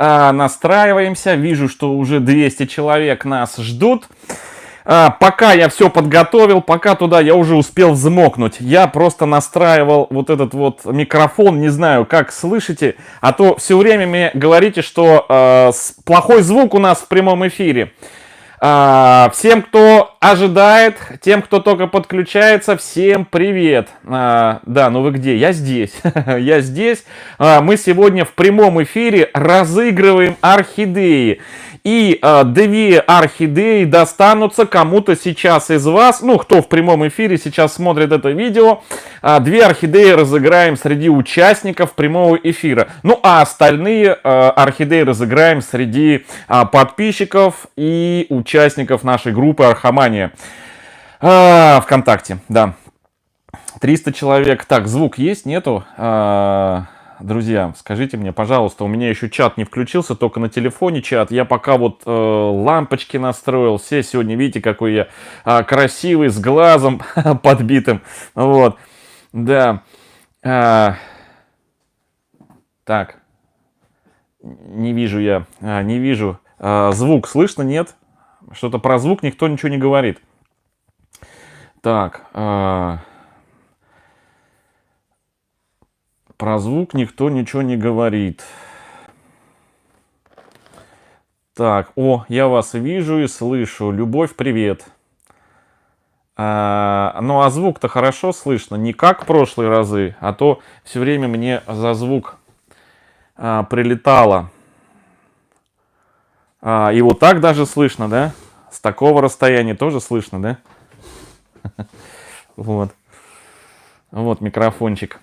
Настраиваемся. Вижу, что уже 200 человек нас ждут. Пока я все подготовил, пока туда я уже успел взмокнуть. Я просто настраивал вот этот вот микрофон. Не знаю, как слышите. А то все время мне говорите, что плохой звук у нас в прямом эфире. Всем, кто ожидает, тем, кто только подключается, всем привет. Да, ну вы где? Я здесь. Я здесь. Мы сегодня в прямом эфире разыгрываем орхидеи. И 2 орхидеи достанутся кому-то сейчас из вас. Ну, кто в прямом эфире сейчас смотрит это видео. 2 орхидеи разыграем среди участников прямого эфира. Ну, а остальные орхидеи разыграем среди подписчиков и участников нашей группы Архамания ВКонтакте. Да. 300 человек. Так, звук есть? Нету? Друзья, скажите мне, пожалуйста, у меня еще чат не включился, только на телефоне чат. Я пока вот лампочки настроил. Все сегодня, видите, какой я красивый, с глазом подбитым. Вот, да. Так, не вижу я, не вижу. Звук слышно, нет? Что-то про звук никто ничего не говорит. Так, про звук никто ничего не говорит. Так, о, я вас вижу и слышу. Любовь, привет. Ну, а звук-то хорошо слышно. Не как в прошлые разы, а то все время мне за звук прилетало. И вот так даже слышно, да? С такого расстояния тоже слышно, да? Вот. Вот микрофончик.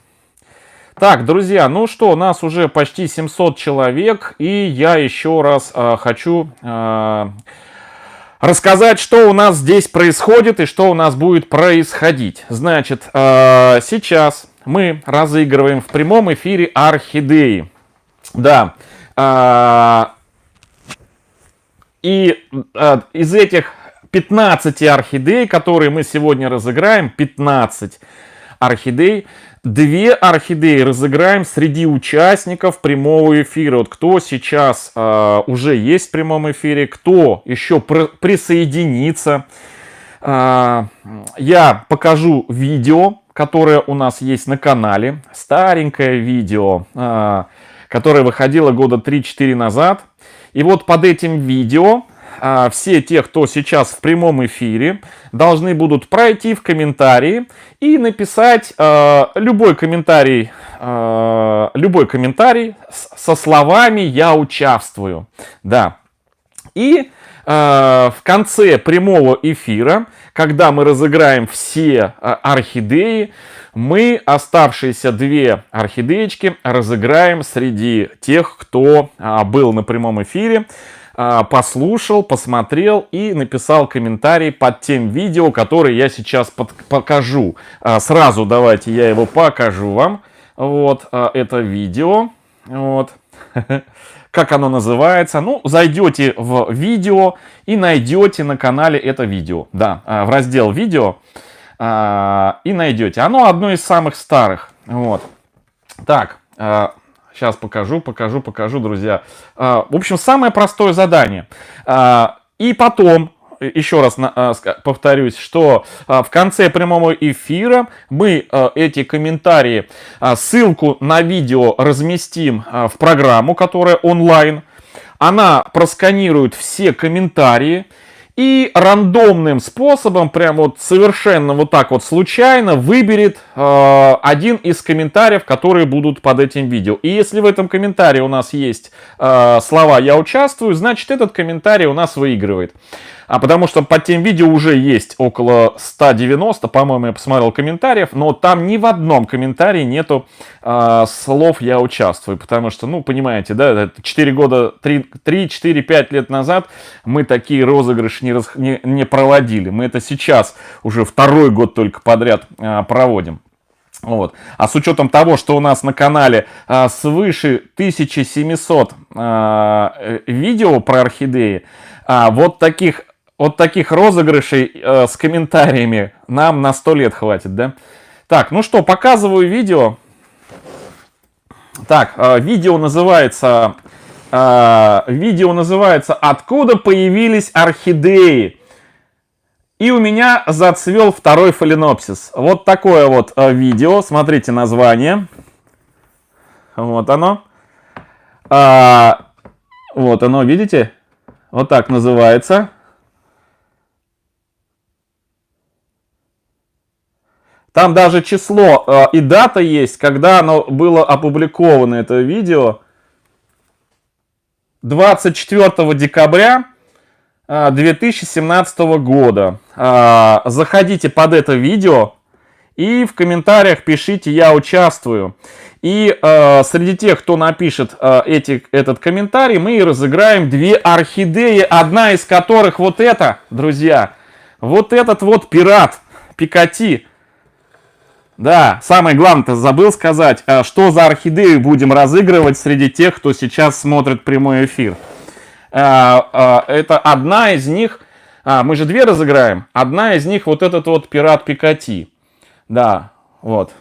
Так, друзья, ну что, у нас уже почти 700 человек, и я еще раз хочу рассказать, что у нас здесь происходит и что у нас будет происходить. Значит, сейчас мы разыгрываем в прямом эфире орхидеи. Да, и из этих 15 орхидей, которые мы сегодня разыграем, 15 орхидей, 2 орхидеи разыграем среди участников прямого эфира. Вот кто сейчас уже есть в прямом эфире, кто еще присоединится. Я покажу видео, которое у нас есть на канале. Старенькое видео, которое выходило года 3-4 назад. И вот под этим видео все те, кто сейчас в прямом эфире, должны будут пройти в комментарии и написать любой комментарий со словами «Я участвую». Да. И в конце прямого эфира, когда мы разыграем все орхидеи, мы оставшиеся 2 орхидеечки разыграем среди тех, кто был на прямом эфире, послушал, посмотрел и написал комментарий под тем видео, которое я сейчас покажу. Сразу давайте я его покажу вам. Вот это видео. Вот. Как оно называется? Ну, зайдете в видео и найдете на канале это видео. Да, в раздел видео и найдете. Оно одно из самых старых. Вот. Так. Сейчас покажу, друзья. В общем, самое простое задание. И потом, еще раз повторюсь, что в конце прямого эфира мы эти комментарии, ссылку на видео разместим в программу, которая онлайн. Она просканирует все комментарии. И рандомным способом, прям вот совершенно вот так вот случайно выберет один из комментариев, которые будут под этим видео. И если в этом комментарии у нас есть слова «Я участвую», значит этот комментарий у нас выигрывает. Потому что под тем видео уже есть около 190, по-моему, я посмотрел комментариев, но там ни в одном комментарии нету слов «Я участвую». Потому что, ну, понимаете, да, 4 года, 3-4-5 лет назад мы такие розыгрыши не проводили. Мы это сейчас уже 2-й год только подряд проводим. Вот. А с учетом того, что у нас на канале свыше 1700 видео про орхидеи, вот таких розыгрышей с комментариями нам на 100 лет хватит, да? Так, ну что, показываю видео. Так, видео называется Видео называется «Откуда появились орхидеи?» И у меня зацвел второй фаленопсис. Вот такое вот видео. Смотрите название. Вот оно. Вот оно, видите? Вот так называется. Там даже число и дата есть, когда оно было опубликовано, это видео. 24 декабря 2017 года. Заходите под это видео и в комментариях пишите «Я участвую». И среди тех, кто напишет этот комментарий, мы и разыграем две орхидеи, одна из которых вот эта, друзья. Вот этот вот пират Пикати. Да, самое главное-то забыл сказать, что за орхидею будем разыгрывать среди тех, кто сейчас смотрит прямой эфир. Это одна из них, мы же две разыграем, одна из них вот этот вот пират Пикати. Да, вот.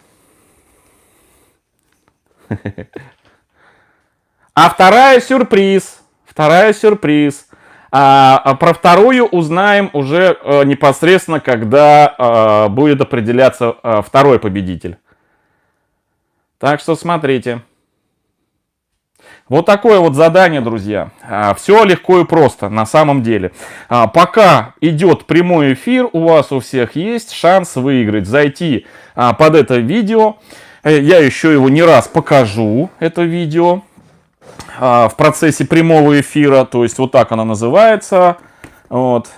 А вторая сюрприз. Вторая сюрприз. Про вторую узнаем уже непосредственно, когда будет определяться второй победитель. Так что смотрите. Вот такое вот задание, друзья. Все легко и просто на самом деле. Пока идет прямой эфир, у вас у всех есть шанс выиграть. Зайти под это видео. Я еще его не раз покажу, это видео, в процессе прямого эфира. То есть вот так оно называется. Вот.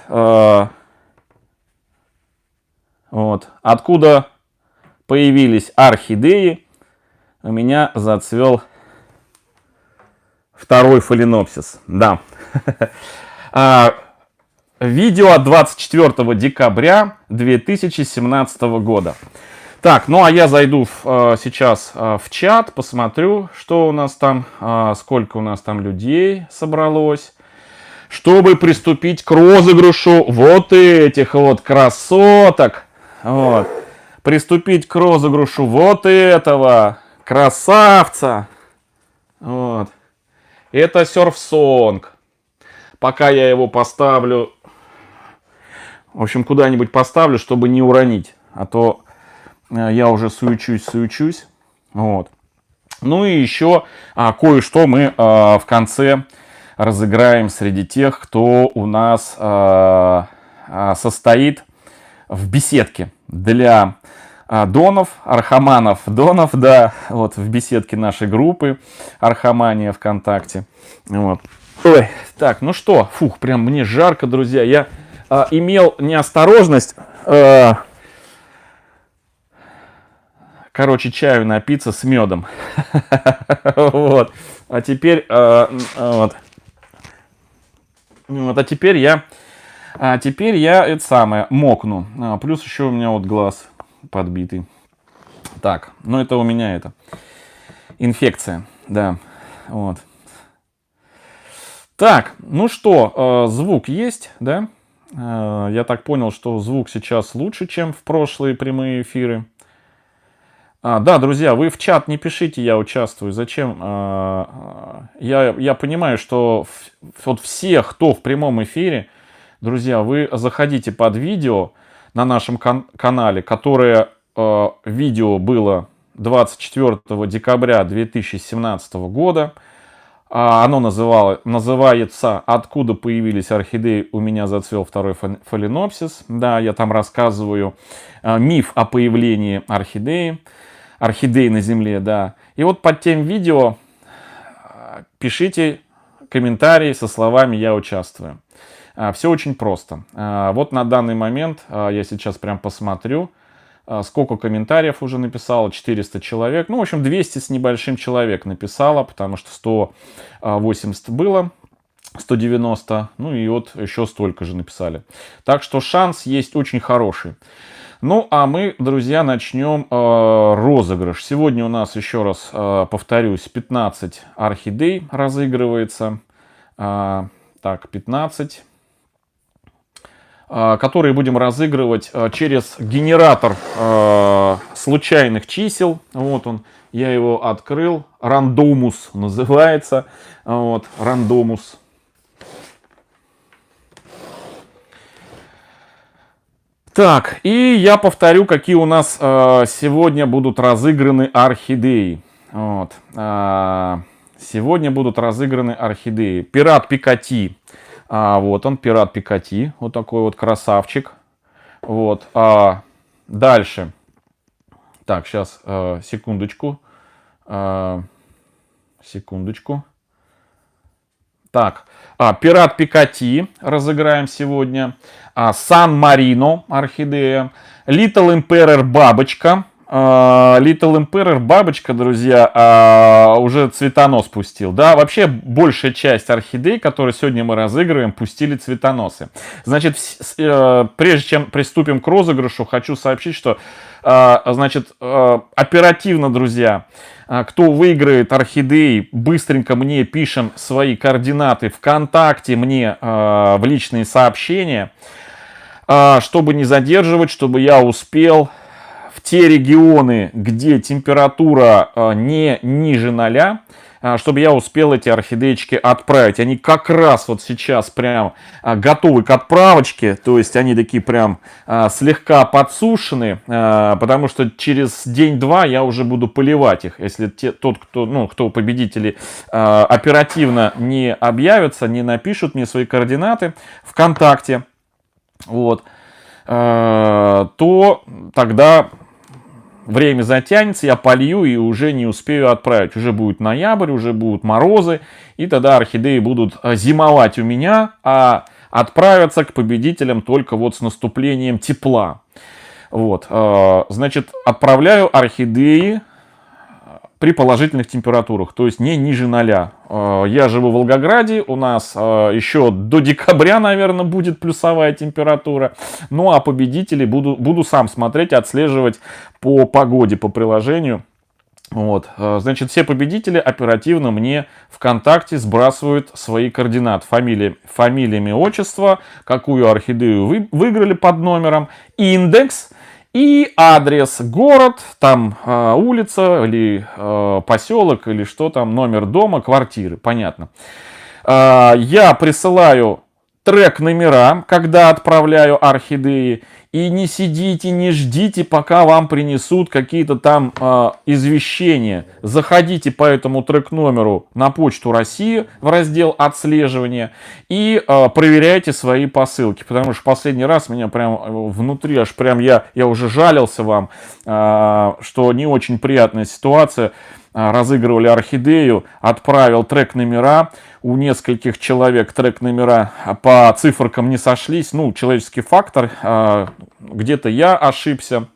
Вот. Откуда появились орхидеи, у меня зацвел второй фаленопсис. Да. Видео от 24 декабря 2017 года. Так, ну а я зайду сейчас в чат, посмотрю, что у нас там, сколько у нас там людей собралось, чтобы приступить к розыгрышу вот этих вот красоток. Вот. Приступить к розыгрышу вот этого красавца. Вот. Это серфсонг. Пока я его поставлю, в общем, куда-нибудь поставлю, чтобы не уронить, а то я уже суечусь. Вот. Ну и еще кое-что мы в конце разыграем среди тех, кто у нас состоит в беседке для донов, архаманов, донов, да, вот в беседке нашей группы Архамания ВКонтакте. Вот. Ой, так, ну что, фух, прям мне жарко, друзья. Я имел неосторожность... Короче, чаю напиться с медом. Вот. А теперь... Вот. А теперь я это самое, мокну. Плюс еще у меня вот глаз подбитый. Так, ну это у меня это. Инфекция, да. Вот. Так, ну что, звук есть, да? Я так понял, что звук сейчас лучше, чем в прошлые прямые эфиры. Да, друзья, вы в чат не пишите, я участвую. Зачем? Я понимаю, что вот все, кто в прямом эфире, друзья, вы заходите под видео на нашем канале, которое видео было 24 декабря 2017 года. Оно называется «Откуда появились орхидеи, у меня зацвел второй фаленопсис». Да, я там рассказываю миф о появлении орхидей на Земле, да. И вот под тем видео пишите комментарии со словами «Я участвую». Все очень просто. Вот на данный момент я сейчас прям посмотрю, сколько комментариев уже написало. 400 человек. Ну, в общем, 200 с небольшим человек написало, потому что 180 было, 190. Ну и вот еще столько же написали. Так что шанс есть очень хороший. Ну, а мы, друзья, начнем розыгрыш. Сегодня у нас, еще раз повторюсь, 15 орхидей разыгрывается. Так, 15. Которые будем разыгрывать через генератор случайных чисел. Вот он. Я его открыл. Рандомус называется. Вот, рандомус. Так, и я повторю, какие у нас сегодня будут разыграны орхидеи. Вот. Сегодня будут разыграны орхидеи. Пират Пикати. Вот он, пират Пикати. Вот такой вот красавчик. Вот. Дальше. Так, сейчас, секундочку. Секундочку. Так, пират Пикати разыграем сегодня. Сан-Марино орхидея. Little Emperor бабочка. Little Emperor бабочка, друзья, уже цветонос пустил. Да, вообще большая часть орхидей, которые сегодня мы разыгрываем, пустили цветоносы. Значит, прежде чем приступим к розыгрышу, хочу сообщить, что, значит, оперативно, друзья, кто выиграет орхидеи, быстренько мне пишем свои координаты ВКонтакте мне в личные сообщения, чтобы не задерживать, чтобы я успел в те регионы, где температура не ниже 0, чтобы я успел эти орхидеечки отправить. Они как раз вот сейчас прям готовы к отправочке, то есть они такие прям слегка подсушены, потому что через день-два я уже буду поливать их. Если тот, кто победители оперативно не объявятся, не напишут мне свои координаты ВКонтакте, вот, то тогда время затянется, я полью и уже не успею отправить. Уже будет ноябрь, уже будут морозы, и тогда орхидеи будут зимовать у меня, а отправятся к победителям только вот с наступлением тепла. Вот, значит, отправляю орхидеи при положительных температурах, то есть не ниже 0. Я живу в Волгограде, у нас еще до декабря, наверное, будет плюсовая температура. Ну а победителей буду сам смотреть, отслеживать по погоде, по приложению. Вот, значит, все победители оперативно мне ВКонтакте сбрасывают свои координаты. Фамилия, имя, отчество, какую орхидею выиграли под номером, индекс. И адрес, город, там улица или поселок, или что там, номер дома, квартиры, понятно. Я присылаю трек номера, когда отправляю орхидеи. И не сидите, не ждите, пока вам принесут какие-то там извещения. Заходите по этому трек номеру на Почту России в раздел отслеживания и проверяйте свои посылки. Потому что в последний раз меня прям внутри аж прям я уже жалился вам, что не очень приятная ситуация. Разыгрывали орхидею, отправил трек номера, у нескольких человек трек номера по циферкам не сошлись, ну, человеческий фактор, где-то я ошибся,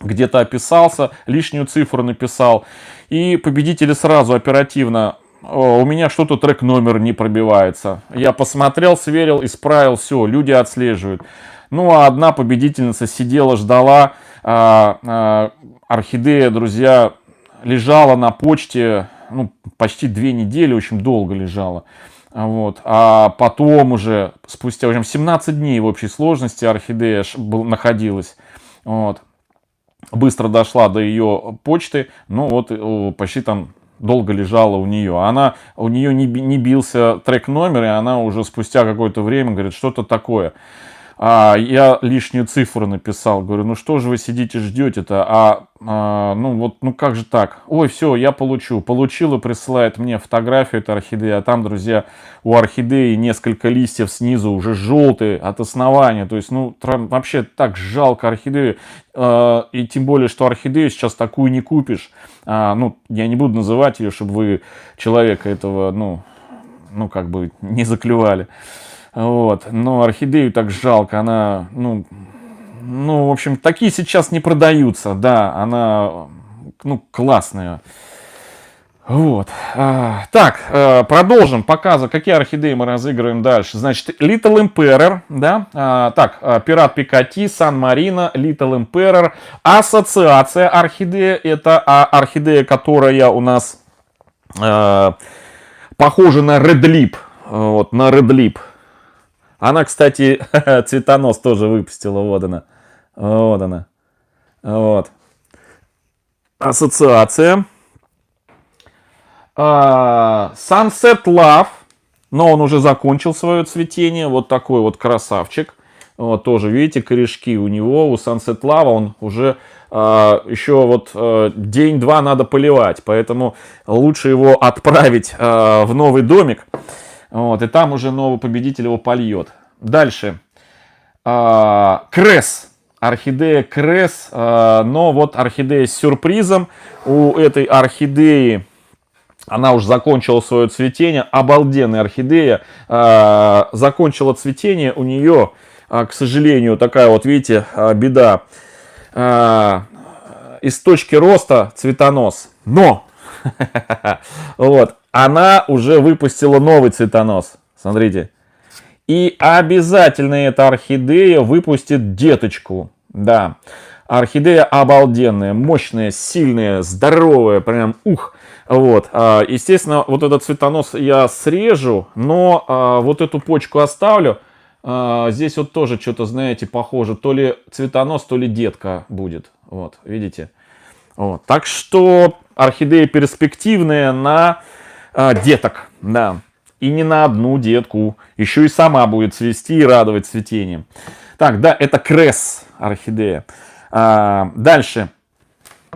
где-то описался, лишнюю цифру написал, и победители сразу оперативно: у меня что-то трек номер не пробивается. Я посмотрел, сверил, исправил, все, люди отслеживают. Ну, а одна победительница сидела, ждала, орхидея, друзья, лежала на почте, ну, почти 2 недели, очень долго лежала. Вот. А потом уже, спустя, в общем, 17 дней в общей сложности орхидея находилась. Вот. Быстро дошла до ее почты, ну вот почти там долго лежала у нее. У нее не бился трек номер, и она уже спустя какое-то время говорит, что-то такое. Я лишнюю цифру написал, говорю, ну что же вы сидите, ждете-то, ну как же так? Ой, все, я получил и присылает мне фотографию этой орхидеи, а там, друзья, у орхидеи несколько листьев снизу уже желтые от основания, то есть, ну, вообще так жалко орхидею, и тем более, что орхидею сейчас такую не купишь, ну, я не буду называть ее, чтобы вы человека этого, ну, как бы не заклевали. Вот, но орхидею так жалко, она, ну, в общем, такие сейчас не продаются, да, она, ну, классная. Вот, так, продолжим показывать, какие орхидеи мы разыгрываем дальше. Значит, Little Emperor, да, так, Пират Пикати, Сан-Марино, Little Emperor, ассоциация орхидея, это орхидея, которая у нас похожа на Red Lip, вот, на Red Lip. Она, кстати, цветонос тоже выпустила, вот она, вот. Ассоциация, Sunset Love, но он уже закончил свое цветение. Вот такой вот красавчик. Вот, тоже, видите, корешки у него, у Sunset Love, он уже еще вот день-два надо поливать. Поэтому лучше его отправить в новый домик. Вот, и там уже новый победитель его польет. Дальше. Кресс. Орхидея Кресс. Но вот орхидея с сюрпризом. У этой орхидеи она уже закончила свое цветение. Обалденная орхидея. Закончила цветение. У нее, к сожалению, такая вот, видите, беда. Из точки роста цветонос. Но вот, она уже выпустила новый цветонос. Смотрите. И обязательно эта орхидея выпустит деточку. Да. Орхидея обалденная, мощная, сильная, здоровая. Прям ух. Вот. Естественно, вот этот цветонос я срежу, но вот эту почку оставлю. Здесь вот тоже что-то, знаете, похоже. То ли цветонос, то ли детка будет. Вот, видите? Вот. Так что орхидея перспективная на деток. Да. И не на одну детку. Еще и сама будет цвести и радовать цветением. Так, да, это Кресс орхидея. Дальше.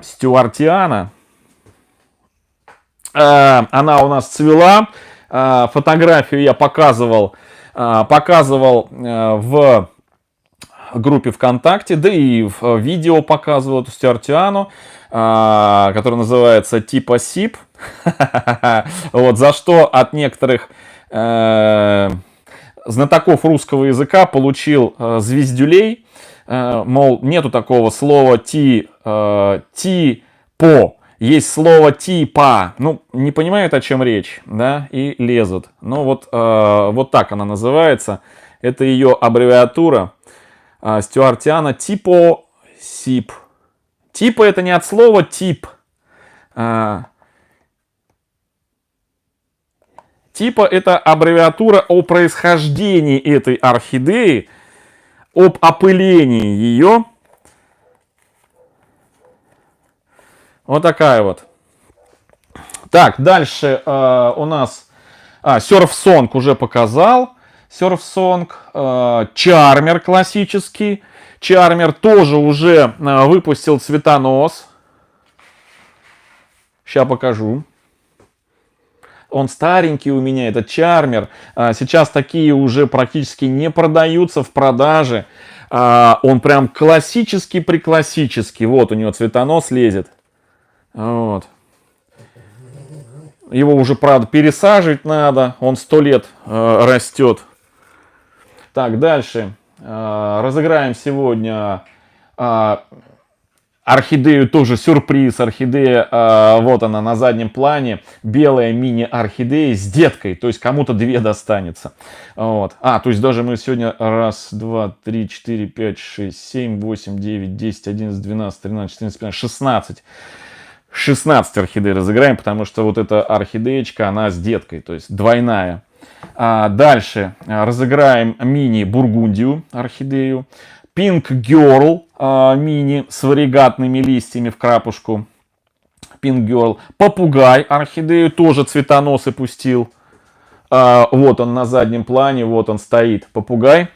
Стюартиана. Она у нас цвела. Фотографию я показывал в группе ВКонтакте, да и в видео показывал эту Стюартиану, которая называется типа СИП. Вот, за что от некоторых знатоков русского языка получил звездюлей. Мол, нету такого слова типо. Есть слово типа. Ну, не понимают, о чем речь, да, и лезут. Ну, вот так она называется. Это ее аббревиатура. Стюартиана типо СИП. Типа это не от слова тип. Типа это аббревиатура о происхождении этой орхидеи, об опылении ее. Вот такая вот. Так, дальше у нас Surf Song уже показал. Surf Song, Чармер классический. Чармер тоже уже выпустил цветонос. Сейчас покажу. Он старенький у меня, этот Чармер. Сейчас такие уже практически не продаются в продаже. Он прям классический-преклассический. Вот у него цветонос лезет. Вот. Его уже, правда, пересаживать надо. Он 100 лет растет. Так, дальше. Разыграем сегодня орхидею, тоже сюрприз. Орхидея, вот она на заднем плане. Белая мини-орхидея с деткой. То есть кому-то 2 достанется. Вот. То есть даже мы сегодня 1, 2, 3, 4, 5, 6, 7, 8, 9, 10, 11, 12, 13, 14, 15, 16. 16 орхидей разыграем, потому что вот эта орхидеечка, она с деткой, то есть двойная. Дальше разыграем мини-бургундию орхидею. Pink Girl мини с варигатными листьями в крапушку. Pink Girl. Попугай орхидею тоже цветоносы пустил. Вот он на заднем плане, вот он стоит, попугай.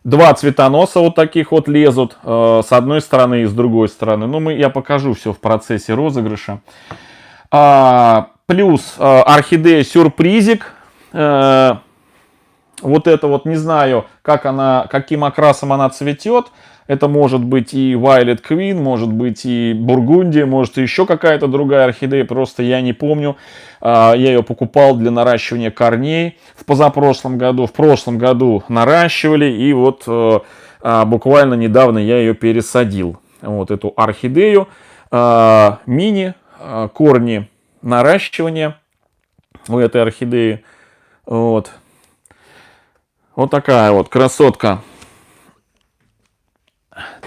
2 цветоноса вот таких вот лезут с одной стороны и с другой стороны. Ну, я покажу все в процессе розыгрыша. Плюс орхидея сюрпризик. Вот это вот, не знаю, каким окрасом она цветет. Это может быть и Violet Queen, может быть и Бургундия, может и еще какая-то другая орхидея. Просто я не помню. Я ее покупал для наращивания корней в позапрошлом году. В прошлом году наращивали. И вот буквально недавно я ее пересадил. Вот эту орхидею. Мини корни наращивания у этой орхидеи. Вот. Вот такая вот красотка.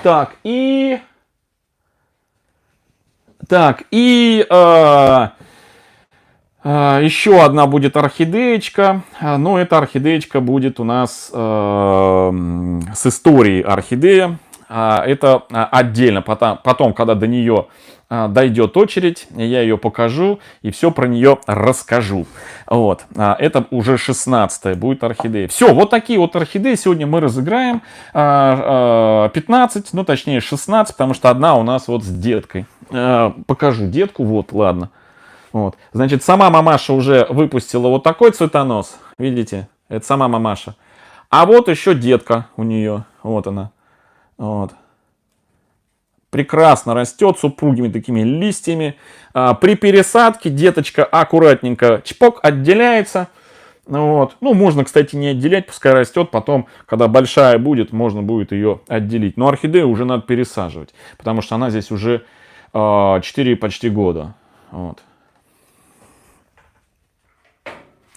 Так, и еще одна будет орхидеечка. Но эта орхидеечка будет у нас с историей орхидея. это отдельно. Потом, когда до нее дойдет очередь, я ее покажу и все про нее расскажу. Вот. Это уже 16-я будет орхидея. Все, вот такие вот орхидеи сегодня мы разыграем. 15, ну точнее 16, потому что одна у нас вот с деткой. Покажу детку, вот, ладно. Вот. Значит, сама мамаша уже выпустила вот такой цветонос. Видите? Это сама мамаша. А вот еще детка у нее. Вот она. Вот. Прекрасно растет с упругими такими листьями. При пересадке деточка аккуратненько чпок отделяется. Вот. Ну, можно, кстати, не отделять, пускай растет. Потом, когда большая будет, можно будет ее отделить. Но орхидею уже надо пересаживать, потому что она здесь уже 4 почти года. Вот.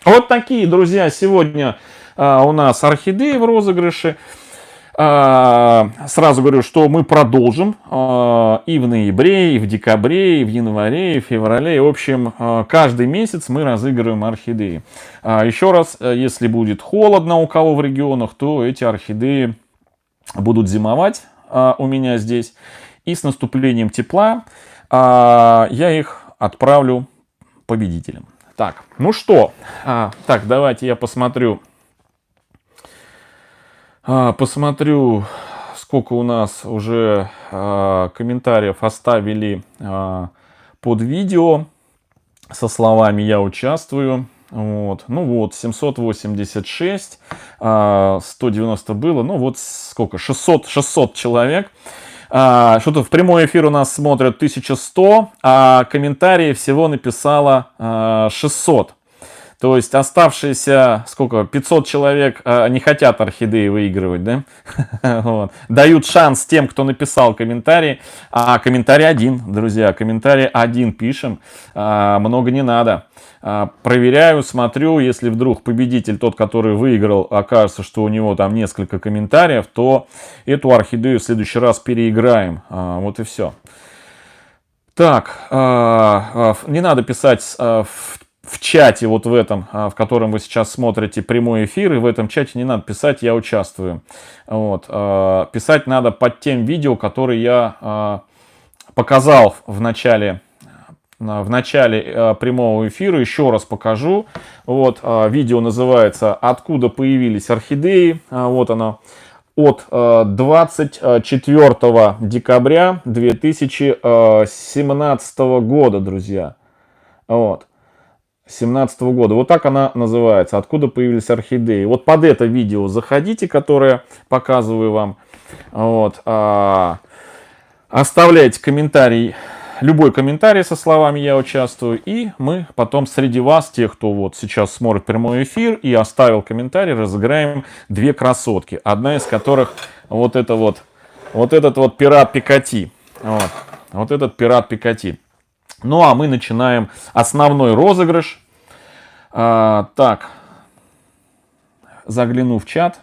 Вот такие, друзья, сегодня у нас орхидеи в розыгрыше. Сразу говорю, что мы продолжим и в ноябре, и в декабре, и в январе, и в феврале. В общем, каждый месяц мы разыгрываем орхидеи. Еще раз, если будет холодно у кого в регионах, то эти орхидеи будут зимовать у меня здесь. И с наступлением тепла я их отправлю победителям. Так, ну что, так, давайте я посмотрю, сколько у нас уже комментариев оставили под видео со словами «Я участвую». Вот. Ну вот, 786, 190 было, ну вот сколько, 600 человек. Что-то в прямой эфир у нас смотрят 1100, а комментарии всего написало 600. То есть оставшиеся, сколько, 500 человек не хотят орхидеи выигрывать, да? Вот. Дают шанс тем, кто написал комментарий. А комментарий один, друзья, комментарий один пишем, много не надо. Проверяю, смотрю, если вдруг победитель, тот, который выиграл, окажется, что у него там несколько комментариев, то эту орхидею в следующий раз переиграем. Вот и все. Так, не надо писать в чате, вот в этом, в котором вы сейчас смотрите прямой эфир, и в этом чате не надо писать «Я участвую». Вот. Писать надо под тем видео, которое я показал в начале прямого эфира. Еще раз покажу. Вот, видео называется «Откуда появились орхидеи». Вот оно. От 24 декабря 2017 года, друзья. Вот. 2017 года. Вот так она называется. «Откуда появились орхидеи». Вот под это видео заходите, которое показываю вам. Вот. Оставляйте комментарий. Любой комментарий со словами «Я участвую», и мы потом среди вас, тех, кто вот сейчас смотрит прямой эфир и оставил комментарий, разыграем две красотки. Одна из которых вот этот вот пират Пикати. Вот этот пират Пикати. Ну а мы начинаем основной розыгрыш. Так, загляну в чат,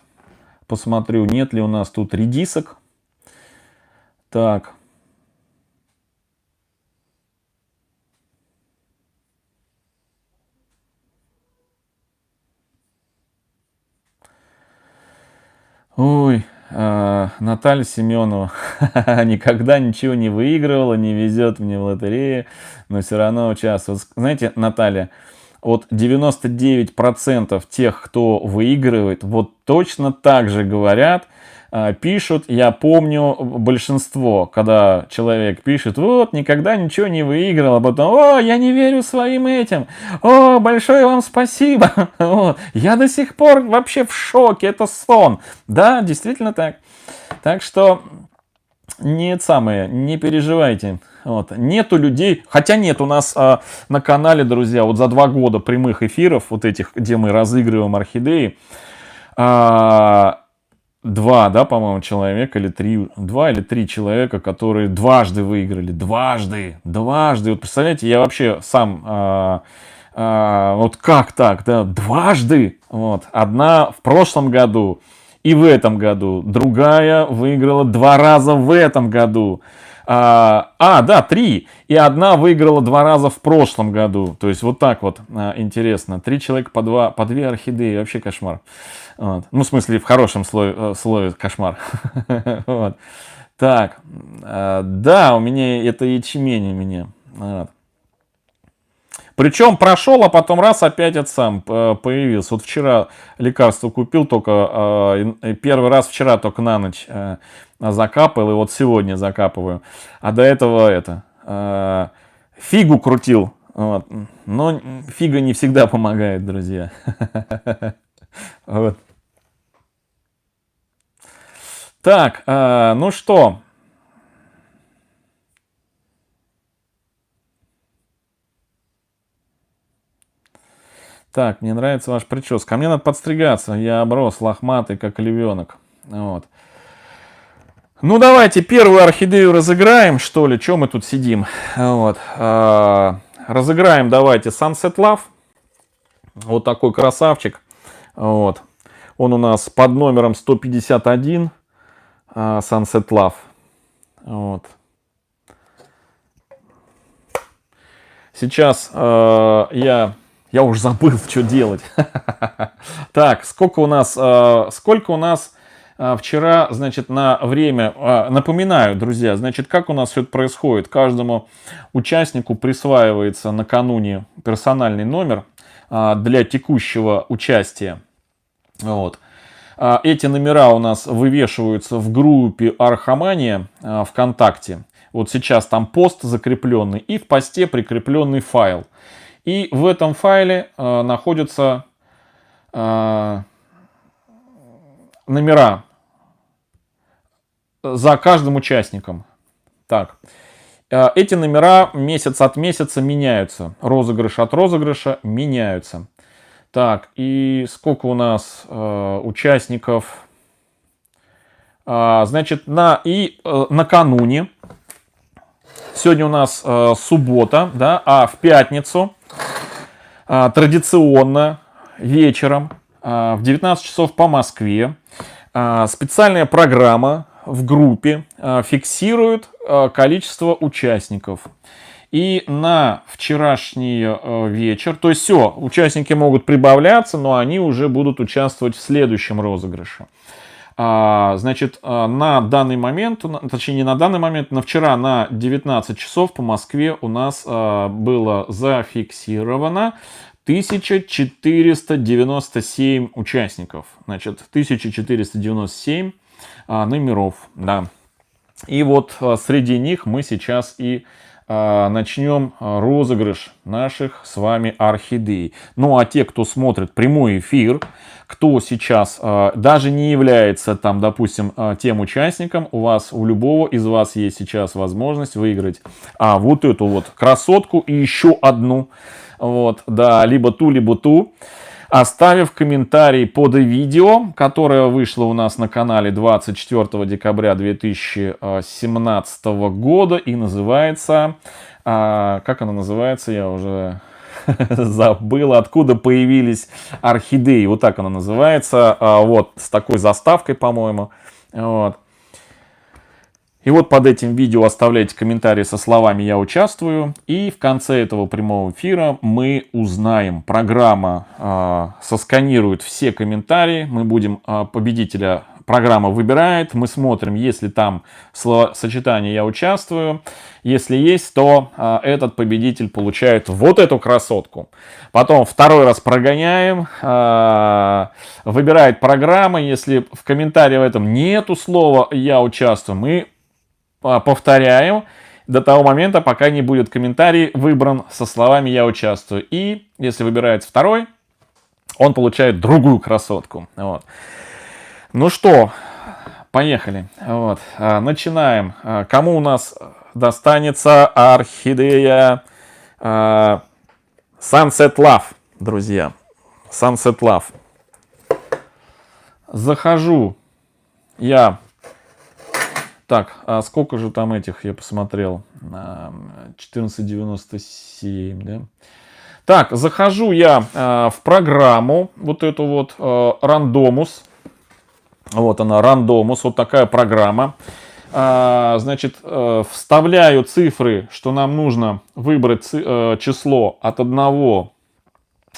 посмотрю, нет ли у нас тут редисок. Так. Ой, Наталья Семенова никогда ничего не выигрывала, не везет мне в лотерее, но все равно участвует. Знаете, Наталья, вот 99% тех, кто выигрывает, вот точно так же говорят, пишут. Я помню большинство, когда человек пишет: вот, никогда ничего не выиграл, а потом: о, я не верю своим этим, о, большое вам спасибо, вот. Я до сих пор вообще в шоке, это сон. Да, действительно так. Так что не переживайте. Вот. Нету людей, хотя нет у нас на канале, друзья, вот за 2 года прямых эфиров, вот этих, где мы разыгрываем орхидеи, 2, да, по-моему, человека или 3, 2 или 3 человека, которые дважды выиграли. Дважды. Вот представляете, я вообще сам, вот как так, да, дважды. Вот. Одна в прошлом году и в этом году. Другая выиграла 2 раза в этом году. Да, 3. И одна выиграла 2 раза в прошлом году. То есть вот так вот интересно. 3 человека по 2 орхидеи. Вообще кошмар. Вот. Ну, в смысле, в хорошем слове кошмар. Вот. Так. Да, у меня это ячмень у меня. Вот. Причем прошел, а потом раз опять это сам появился. Вот вчера лекарство купил только, первый раз вчера только на ночь закапал, и вот сегодня закапываю. А до этого фигу крутил. Вот. Но фига не всегда помогает, друзья. Вот. Так, ну что? Так, мне нравится ваш прическа. А мне надо подстригаться. Я оброс лохматый, как львенок. Вот. Ну, давайте первую орхидею разыграем, что ли. Чем мы тут сидим? Вот. Разыграем давайте Sunset Love. Вот такой красавчик. Вот. Он у нас под номером 151. Sunset Love. Вот. Сейчас я уже забыл, что делать. Так, сколько у нас вчера, значит, на время... Напоминаю, друзья, значит, как у нас все это происходит. Каждому участнику присваивается накануне персональный номер для текущего участия. Вот. Эти номера у нас вывешиваются в группе Архамания ВКонтакте. Вот сейчас там пост закрепленный и в посте прикрепленный файл. И в этом файле находятся номера за каждым участником. Так. Эти номера месяц от месяца меняются. Розыгрыш от розыгрыша меняются. Так, и сколько у нас участников? Значит, накануне. Сегодня у нас суббота, да, а в пятницу традиционно вечером в 19 часов по Москве специальная программа в группе фиксирует количество участников. И на вчерашний вечер, то есть все, участники могут прибавляться, но они уже будут участвовать в следующем розыгрыше. Значит, на данный момент, точнее не на данный момент, на вчера на 19 часов по Москве у нас было зафиксировано 1497 участников. Значит, 1497 номеров, да. И вот среди них мы сейчас и начнем розыгрыш наших с вами орхидей. Ну а те, кто смотрит прямой эфир, кто сейчас даже не является там, допустим, тем участником, у любого из вас есть сейчас возможность выиграть вот эту вот красотку и еще одну. Вот, да, либо ту, оставив комментарий под видео, которое вышло у нас на канале 24 декабря 2017 года и называется, как оно называется, я уже забыл, откуда появились орхидеи, вот так оно называется, вот с такой заставкой, по-моему, вот. И вот под этим видео оставляйте комментарии со словами «Я участвую». И в конце этого прямого эфира мы узнаем. Программа сосканирует все комментарии. Мы будем победителя, программа выбирает. Мы смотрим, есть ли там словосочетание «Я участвую». Если есть, то этот победитель получает вот эту красотку. Потом второй раз прогоняем. Выбирает программа. Если в комментарии в этом нету слова «Я участвую», мы повторяем до того момента, пока не будет комментарий выбран со словами «Я участвую». И если выбирается второй, он получает другую красотку. Вот. Ну что, поехали. Вот. Начинаем. Кому у нас достанется орхидея Sunset Love, друзья? Sunset Love. Захожу я. Так, а сколько же там этих, я посмотрел, 1497, да? Так, захожу я в программу, вот эту вот, Randomus, вот она, Randomus, вот такая программа. Значит, вставляю цифры, что нам нужно выбрать число от 1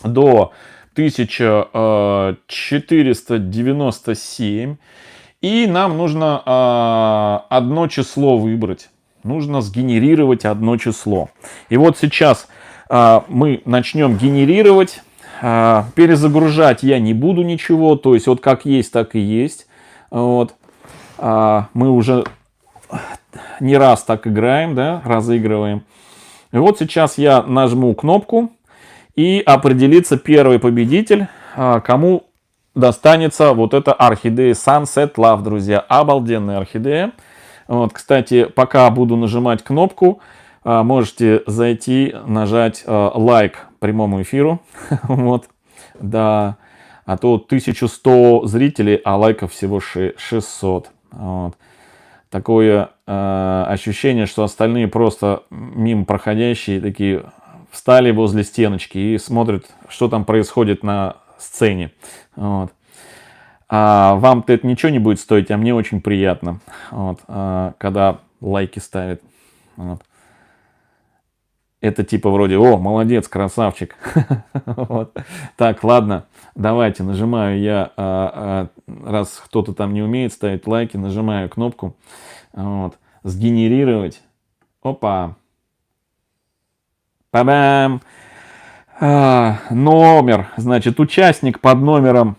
до 1497. И нам нужно одно число выбрать. Нужно сгенерировать одно число. И вот сейчас мы начнем генерировать. Перезагружать я не буду ничего. То есть вот как есть, так и есть. Вот. Мы уже не раз так играем, да, разыгрываем. И вот сейчас я нажму кнопку. И определится первый победитель, кому достанется вот эта орхидея Sunset Love, друзья. Обалденная орхидея. Вот, кстати, пока буду нажимать кнопку, можете зайти, нажать лайк прямому эфиру. Вот, да. А то 1100 зрителей, а лайков всего 600. Вот. Такое ощущение, что остальные просто мимо проходящие такие встали возле стеночки и смотрят, что там происходит на сцене. Вот. Вам-то это ничего не будет стоить, а мне очень приятно, вот, когда лайки ставят. Вот. Это типа вроде: о, молодец, красавчик. Вот. Так, ладно, давайте, нажимаю я, раз кто-то там не умеет ставить лайки, нажимаю кнопку, вот, сгенерировать. Опа. Па-бам! Номер, значит, участник под номером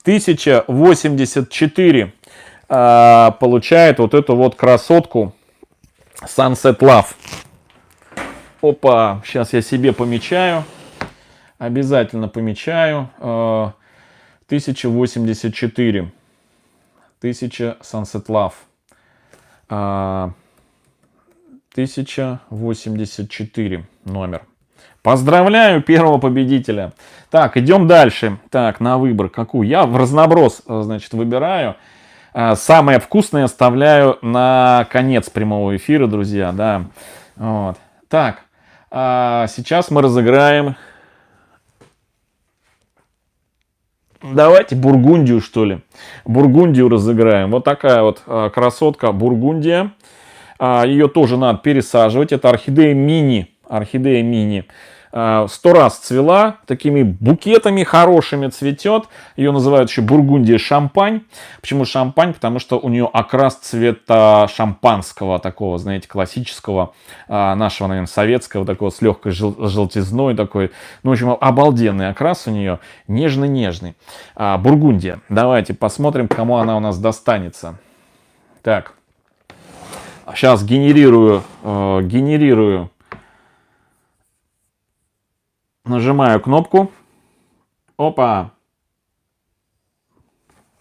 1084 получает вот эту вот красотку Sunset Love. Опа, сейчас я себе помечаю, обязательно помечаю. 1084, 1000 Sunset Love. 1084 номер. Поздравляю первого победителя. Так, идем дальше. Так, на выбор какую? Я в разноброс, значит, выбираю. Самое вкусное оставляю на конец прямого эфира, друзья. Да. Вот. Так, сейчас мы разыграем. Давайте Бургундию, что ли. Бургундию разыграем. Вот такая вот красотка Бургундия. Ее тоже надо пересаживать. Это орхидея мини. Орхидея мини. 100 раз цвела, такими букетами хорошими цветет. Ее называют еще Бургундия шампань. Почему шампань? Потому что у нее окрас цвета шампанского, такого, знаете, классического, нашего, наверное, советского, такого с легкой желтизной такой. Ну, в общем, обалденный окрас у нее, нежный-нежный. Бургундия. Давайте посмотрим, кому она у нас достанется. Так. Сейчас генерирую. Нажимаю кнопку. Опа.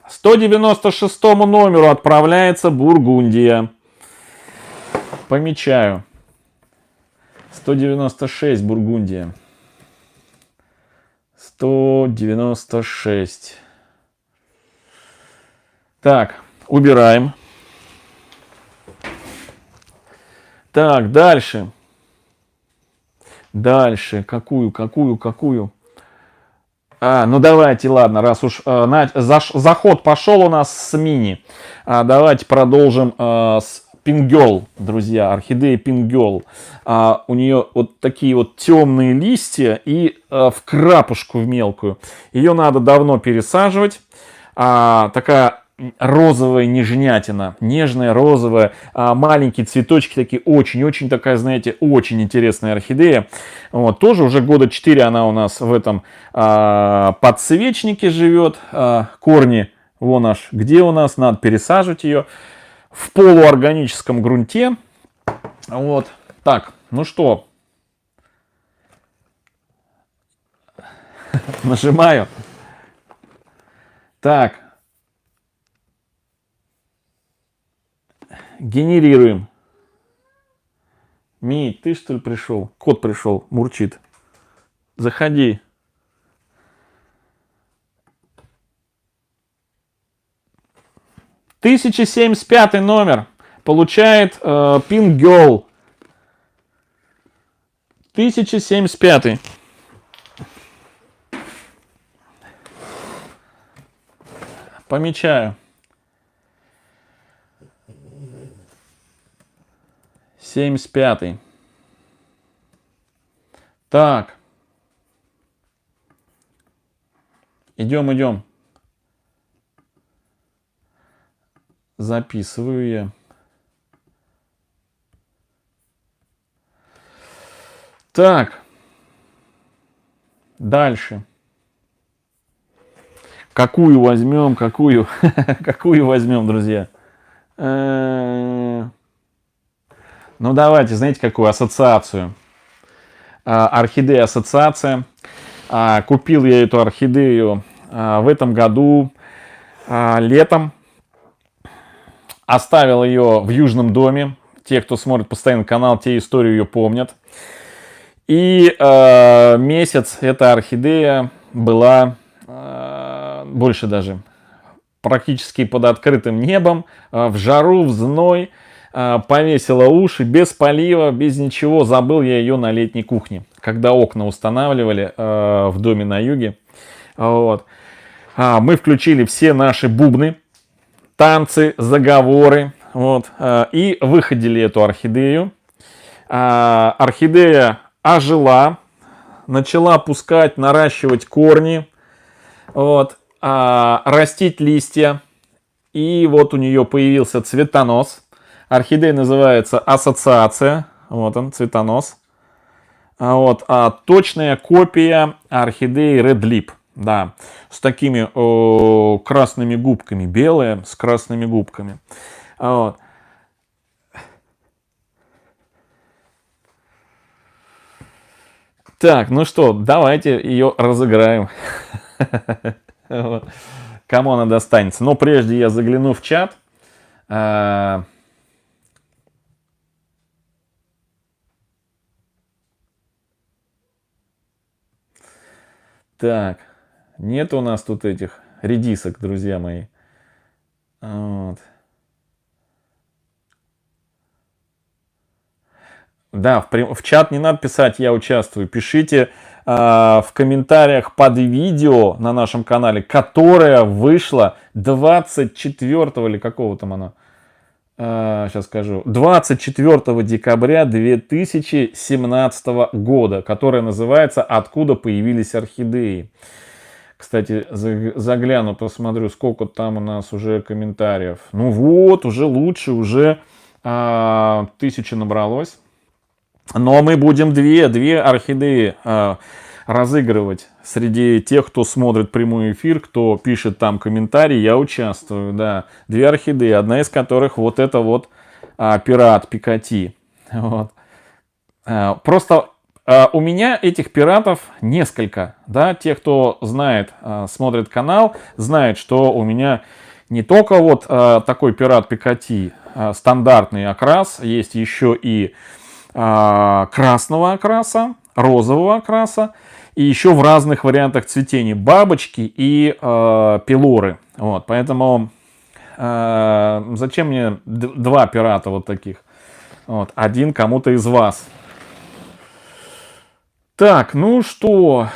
196 номеру отправляется Бургундия. Помечаю. 196 Бургундия. 196. Так, убираем. Так, дальше. Дальше. Какую? Ну давайте, ладно, раз уж заход пошел у нас с мини. Давайте продолжим с Pink Girl, друзья. Орхидея Pink Girl. У нее вот такие вот темные листья и в крапушку в мелкую. Ее надо давно пересаживать. Такая розовая нежнятина, нежная розовая, маленькие цветочки такие, очень такая, знаете, очень интересная орхидея. Вот, тоже уже года 4 она у нас в этом подсвечнике живет, корни вон аж, где у нас, надо пересаживать ее в полуорганическом грунте. Вот, так, ну что, нажимаю. Так. Генерируем. Мить, ты что ли пришел? Кот пришел, мурчит. Заходи. — 1075 номер получает Pink Girl. 1075. Помечаю. 75-й. Так. Идем. Записываю я. Так. Дальше. Какую возьмем, какую? Какую возьмем, друзья? Ну, давайте, знаете, какую? Ассоциацию. Орхидея ассоциация. Купил я эту орхидею в этом году летом. Оставил ее в Южном доме. Те, кто смотрит постоянно канал, те историю ее помнят. И месяц эта орхидея была, больше даже, практически под открытым небом, в жару, в зной, повесила уши, без полива, без ничего. Забыл я ее на летней кухне, когда окна устанавливали в доме на юге. Вот. Мы включили все наши бубны, танцы, заговоры, вот, и выходили эту орхидею. Орхидея ожила, начала пускать, наращивать корни, вот, растить листья. И вот у нее появился цветонос. Орхидея называется ассоциация. Вот он, цветонос. Вот, точная копия орхидеи Red Lip. Да, с такими красными губками. Белая с красными губками. Вот. Так, ну что, давайте ее разыграем. Кому она достанется. Но прежде я загляну в чат. Так, нет у нас тут этих редисок, друзья мои. Вот. Да, в чат не надо писать «я участвую». Пишите в комментариях под видео на нашем канале, которое вышло 24 или какого там оно? Сейчас скажу. 24 декабря 2017 года, которое называется «Откуда появились орхидеи». Кстати, загляну, посмотрю, сколько там у нас уже комментариев. Ну вот, уже лучше, уже 1000 набралось. Но мы будем две орхидеи разыгрывать среди тех, кто смотрит прямой эфир, кто пишет там комментарии. Я участвую, да. 2 орхидеи, одна из которых вот это вот пират Пикати. Вот. Просто у меня этих пиратов несколько. Да? Те, кто знает, смотрит канал, знает, что у меня не только вот такой пират Пикати, стандартный окрас, есть еще и красного окраса, розового окраса, и еще в разных вариантах цветений бабочки и пилоры. Вот, поэтому зачем мне 2 пирата вот таких? Вот, один кому-то из вас. Так, ну что,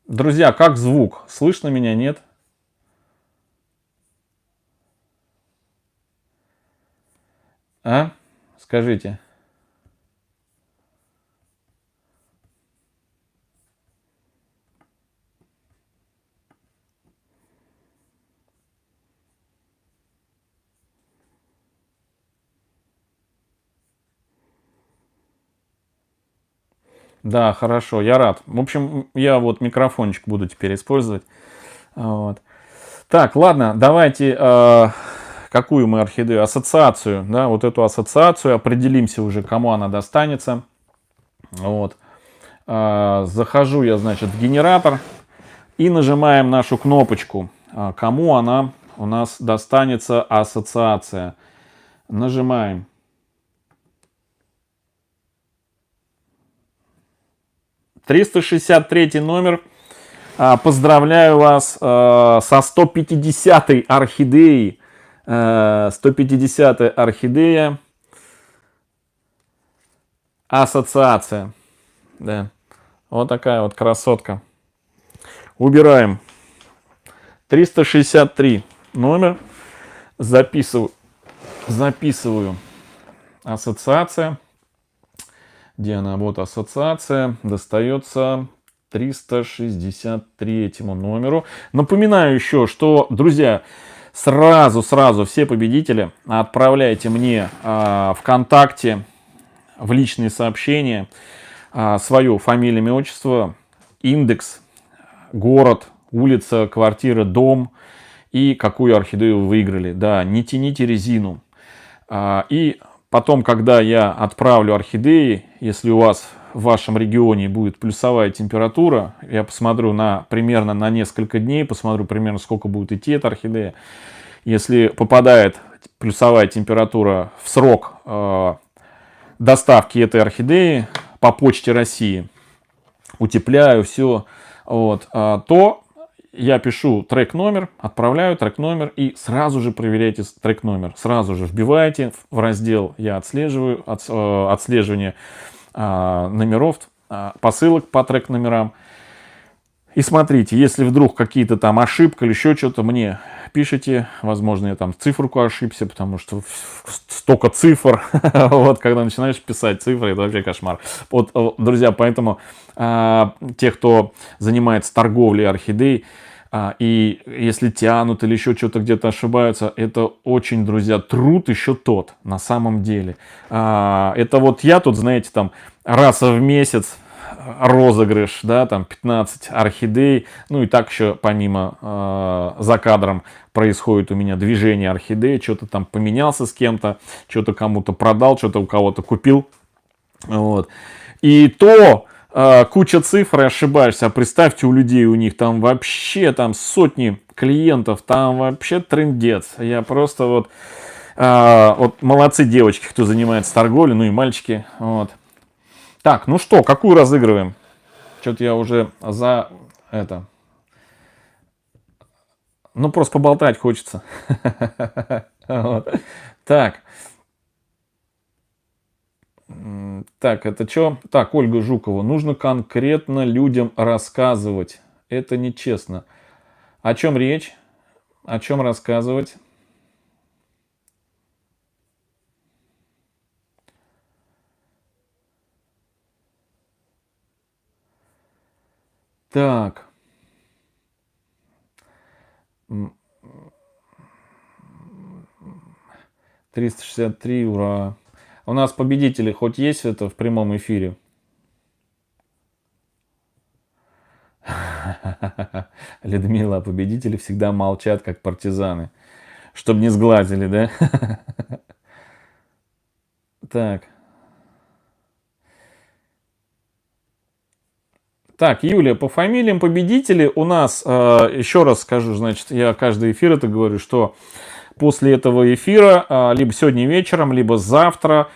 друзья, как звук? Слышно меня, нет? Скажите. Да, хорошо, я рад. В общем, я вот микрофончик буду теперь использовать. Вот. Так, ладно, давайте... Какую мы орхидею? Ассоциацию, да, вот эту ассоциацию, определимся уже, кому она достанется. Вот. Захожу я, значит, в генератор и нажимаем нашу кнопочку, кому она у нас достанется ассоциация. Нажимаем. (363 номер). Поздравляю вас со 150-й орхидеей. 150-я орхидея ассоциация. Да. Вот такая вот красотка. Убираем. 363 номер. Записываю. Записываю. Ассоциация. Где она? Вот ассоциация. Достается 363 номеру. Напоминаю еще, что, друзья, сразу все победители отправляйте мне ВКонтакте в личные сообщения свою фамилию, имя, отчество, индекс, город, улица, квартира, дом и какую орхидею вы выиграли. Да, не тяните резину. И потом, когда я отправлю орхидеи, если у вас в вашем регионе будет плюсовая температура, я посмотрю примерно на несколько дней, посмотрю примерно сколько будет идти эта орхидея. Если попадает плюсовая температура в срок доставки этой орхидеи по почте России, утепляю все, вот, то я пишу трек-номер, отправляю трек-номер и сразу же проверяйте трек-номер. Сразу же вбиваете в раздел «Я отслеживаю», отслеживание номеров, посылок по трек-номерам. И смотрите, если вдруг какие-то там ошибки или еще что-то, мне пишите. Возможно, я там циферку ошибся, потому что столько цифр. Вот, когда начинаешь писать цифры, это вообще кошмар. Вот, друзья, поэтому те, кто занимается торговлей орхидей, и если тянут или еще что-то где-то ошибаются, это очень, друзья, труд еще тот, на самом деле. Это вот я тут, знаете, там раз в месяц розыгрыш, да, там 15 орхидей, ну и так еще помимо за кадром происходит у меня движение орхидей, что-то там поменялся с кем-то, что-то кому-то продал, что-то у кого-то купил, вот. И то куча цифр, и ошибаешься, а представьте, у людей, у них там вообще там сотни клиентов, там вообще трындец. Я просто вот молодцы девочки, кто занимается торговлей, ну и мальчики, вот. Так, ну что, какую разыгрываем? Что-то я уже ну, просто поболтать хочется. Так. Так, это что? Так, Ольга Жукова. Нужно конкретно людям рассказывать. Это нечестно. О чем речь? О чем рассказывать? Так. 363, ура. У нас победители хоть есть это в прямом эфире? Людмила, победители всегда молчат, как партизаны. Чтобы не сглазили, да? Так. Так, Юлия, по фамилиям победителей у нас, еще раз скажу, значит, я каждый эфир это говорю, что после этого эфира, либо сегодня вечером, либо завтра,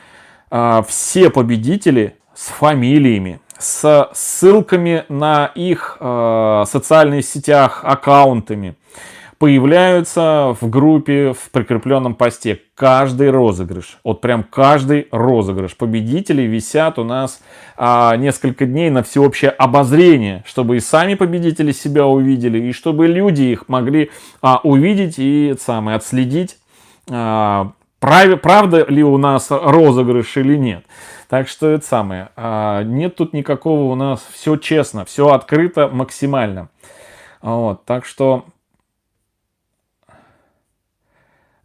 все победители с фамилиями, с ссылками на их социальных сетях, аккаунтами, появляются в группе, в прикрепленном посте. Каждый розыгрыш, вот прям каждый розыгрыш победителей висят у нас несколько дней на всеобщее обозрение, чтобы и сами победители себя увидели, и чтобы люди их могли увидеть и отследить, правда ли у нас розыгрыш или нет. Так что это самое, нет тут никакого у нас, все честно, все открыто максимально. Вот, так что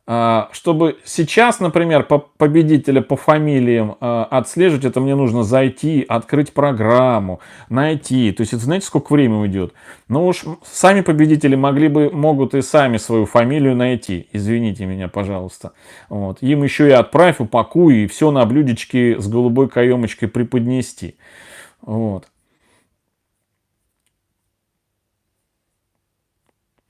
чтобы сейчас, например, победителя по фамилиям отслеживать, это мне нужно зайти, открыть программу, найти. То есть, это знаете, сколько времени уйдет? Ну уж сами победители могут и сами свою фамилию найти. Извините меня, пожалуйста. Вот. Им еще и отправь, упакуй, и все на блюдечке с голубой каемочкой преподнести. Вот.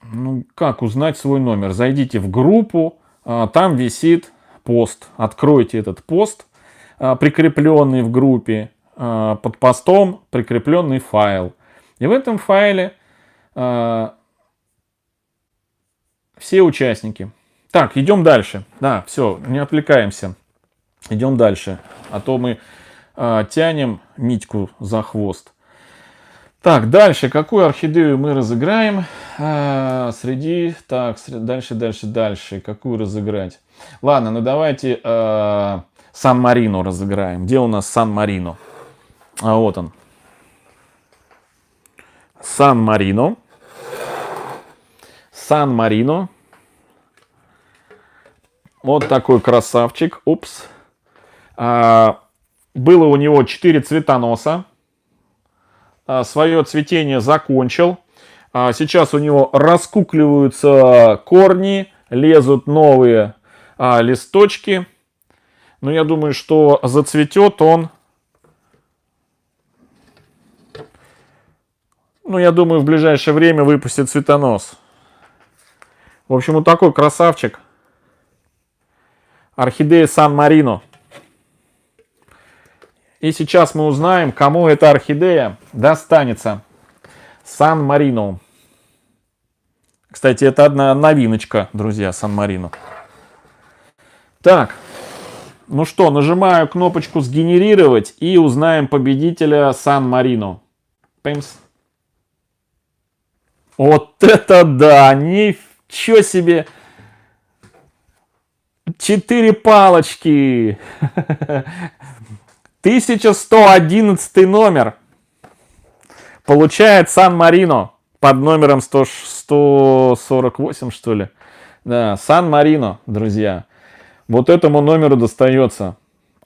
Ну, как узнать свой номер? Зайдите в группу. Там висит пост. Откройте этот пост, прикрепленный в группе. Под постом прикрепленный файл. И в этом файле все участники. Так, идем дальше. Да, все, не отвлекаемся. Идем дальше. А то мы тянем Митьку за хвост. Так, дальше, какую орхидею мы разыграем? Дальше. Какую разыграть? Ладно, ну давайте Сан-Марино разыграем. Где у нас Сан-Марино? Вот он. Сан-Марино. Сан-Марино. Вот такой красавчик. Упс. Было у него 4 цветоноса. Свое цветение закончил. Сейчас у него раскукливаются корни, лезут новые листочки. Но я думаю, что зацветет он. Ну, я думаю, в ближайшее время выпустит цветонос. В общем, вот такой красавчик. Орхидея Сан-Марино. И сейчас мы узнаем, кому эта орхидея достанется. Сан-Марино. Кстати, это одна новиночка, друзья, Сан-Марино. Так, ну что, нажимаю кнопочку «Сгенерировать» и узнаем победителя Сан-Марино. Пэмс. Вот это да! Ничего себе! 4 палочки! 1111 номер. Получает Сан-Марино под номером 148, что ли. Да, Сан-Марино, друзья. Вот этому номеру достается.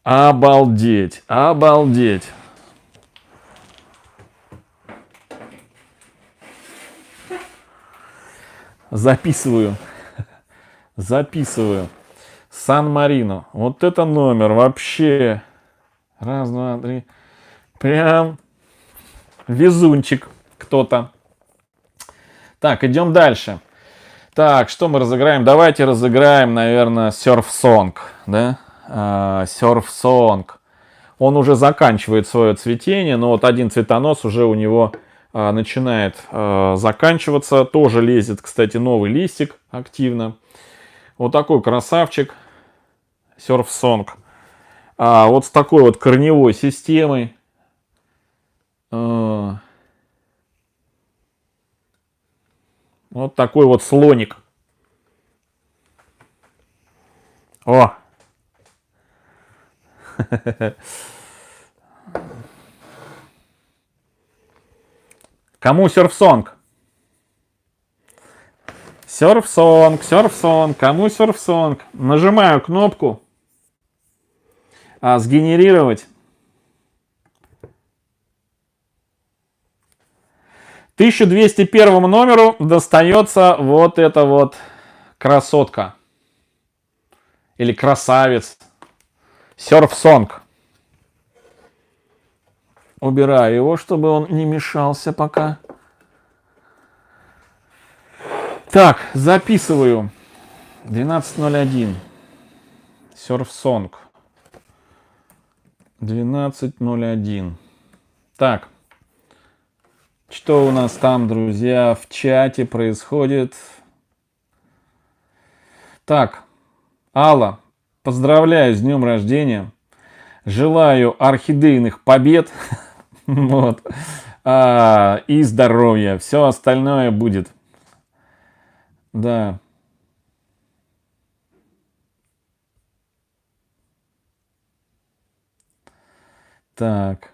Обалдеть, обалдеть. Записываю. Записываю. Сан-Марино. Вот это номер вообще. Раз, два, три. Прям везунчик кто-то. Так, идем дальше. Так, что мы разыграем? Давайте разыграем, наверное, Surf Song. Да? Surf Song. Он уже заканчивает свое цветение, но вот один цветонос уже у него начинает заканчиваться. Тоже лезет, кстати, новый листик активно. Вот такой красавчик. Surf Song. Вот с такой вот корневой системой. Вот такой вот слоник. О! Кому Surf Song? Surf Song, Surf Song. Кому Surf Song? Нажимаю кнопку. Сгенерировать. 1201 номеру достается вот эта вот красотка. Или красавец. Surf Song. Убираю его, чтобы он не мешался пока. Так, записываю. 12:01. Surf Song. 12:01. Так. Что у нас там, друзья, в чате происходит? Так. Алла, поздравляю с днем рождения. Желаю орхидейных побед. Вот. И здоровья. Все остальное будет. Да. Так.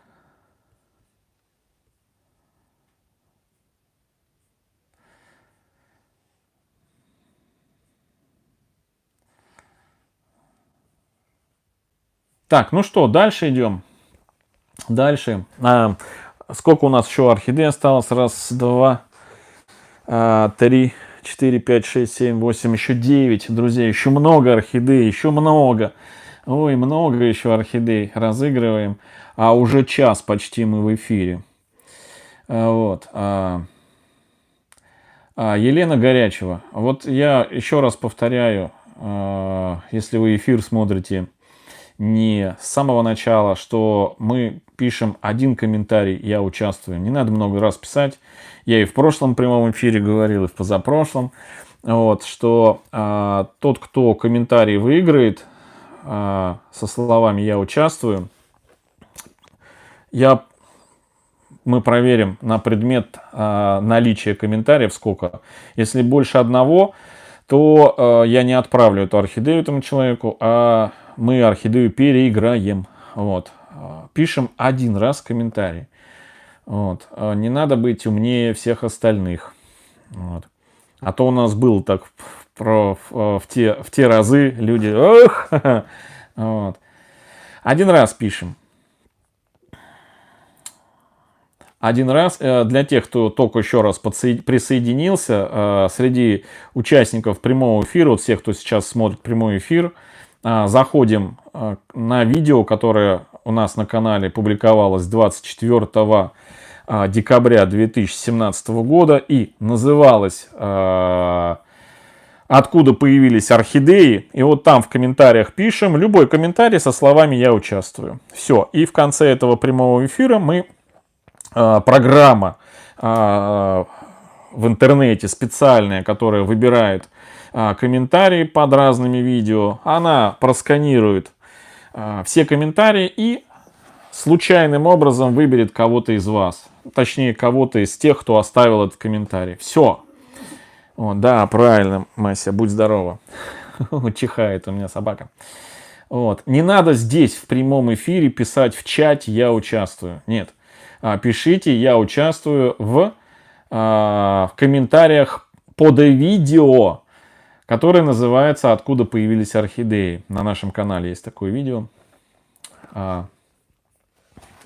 Так, ну что, дальше идем. Дальше. Сколько у нас еще орхидей осталось? Раз, два, 3, 4, 5, 6, 7, 8, еще 9. Друзья, еще много орхидей, еще много. Ой, много еще орхидей разыгрываем. А уже час почти мы в эфире. Вот. Елена Горячева. Вот я еще раз повторяю, если вы эфир смотрите не с самого начала, что мы пишем один комментарий, я участвую. Не надо много раз писать. Я и в прошлом прямом эфире говорил, и в позапрошлом. Вот, что тот, кто комментарий выиграет со словами «я участвую», я мы проверим на предмет наличия комментариев сколько. Если больше одного, то я не отправлю эту орхидею этому человеку, а мы орхидею переиграем. Вот. Пишем один раз комментарий. Вот. Не надо быть умнее всех остальных. Вот. А то у нас было так в те разы люди... Ох! Вот. Один раз пишем. Один раз. Для тех, кто только еще раз присоединился, среди участников прямого эфира, вот всех, кто сейчас смотрит прямой эфир, заходим на видео, которое у нас на канале публиковалось 24 декабря 2017 года и называлось «Откуда появились орхидеи?». И вот там в комментариях пишем любой комментарий со словами «Я участвую». Все. И в конце этого прямого эфира мы... программа в интернете специальная, которая выбирает комментарии под разными видео, она просканирует все комментарии и случайным образом выберет кого-то из вас. Точнее, кого-то из тех, кто оставил этот комментарий. Все. О, да, правильно, Мася, будь здорова. Чихает у меня собака. Вот. Не надо здесь в прямом эфире писать в чате «Я участвую». Нет. Пишите «Я участвую» в комментариях под видео, которое называется «Откуда появились орхидеи». На нашем канале есть такое видео.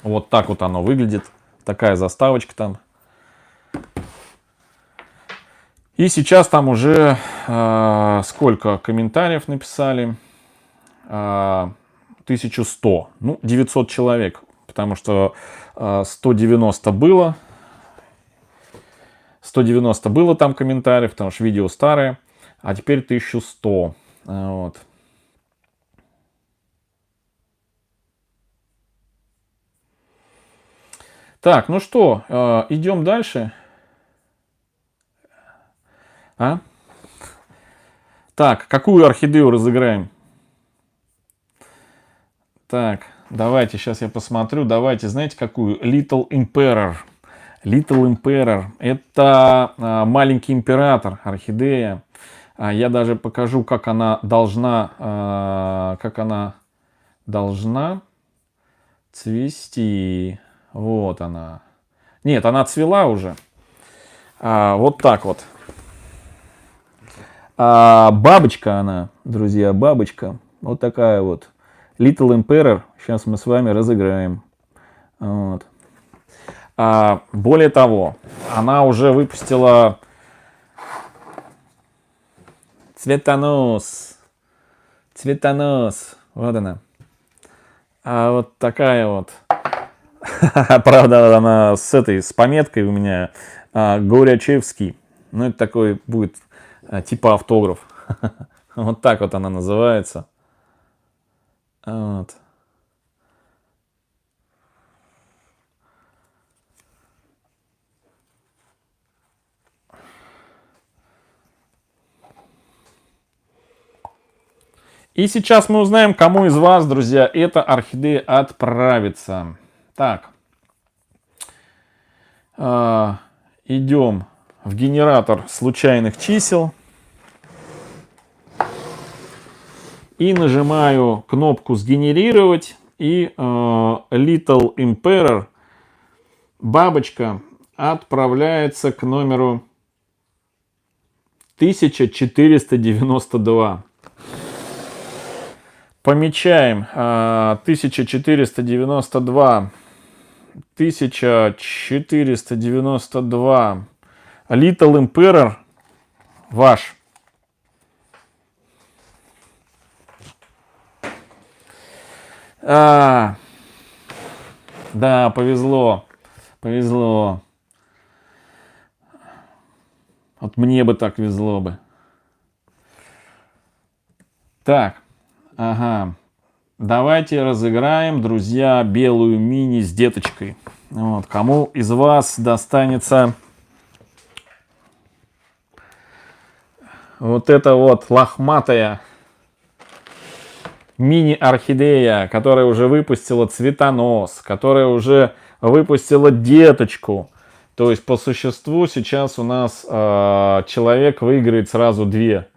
Вот так вот оно выглядит. Такая заставочка там. И сейчас там уже сколько комментариев написали? 1100. Ну, 900 человек. Потому что 190 было. 190 было там комментариев, потому что видео старое. А теперь 1100. Вот. Так, ну что, идем дальше. Так, какую орхидею разыграем? Так, давайте, сейчас я посмотрю. Давайте, знаете, какую? Little Emperor. Little Emperor. Это маленький император, орхидея. Я даже покажу, как она должна цвести. Вот она. Нет, она цвела уже. Вот так вот. Бабочка она, друзья, бабочка. Вот такая вот. Little Emperor. Сейчас мы с вами разыграем. Вот. Более того, она уже выпустила цветонос. Цветонос. Вот она. Вот такая вот. Правда, она с пометкой у меня Горячевский. Ну, это такой будет типа автограф. Вот так вот она называется. Вот. И сейчас мы узнаем, кому из вас, друзья, эта орхидея отправится. Так. Идем в генератор случайных чисел. И нажимаю кнопку «Сгенерировать». И Little Emperor, бабочка, отправляется к номеру 1492. Помечаем 1492. 1492. Little Emperor ваш. Да, повезло. Повезло. Вот мне бы так везло бы. Так. Ага. Давайте разыграем, друзья, белую мини с деточкой. Вот. Кому из вас достанется вот эта вот лохматая мини-орхидея, которая уже выпустила цветонос, которая уже выпустила деточку. То есть, по существу, сейчас у нас человек выиграет сразу две.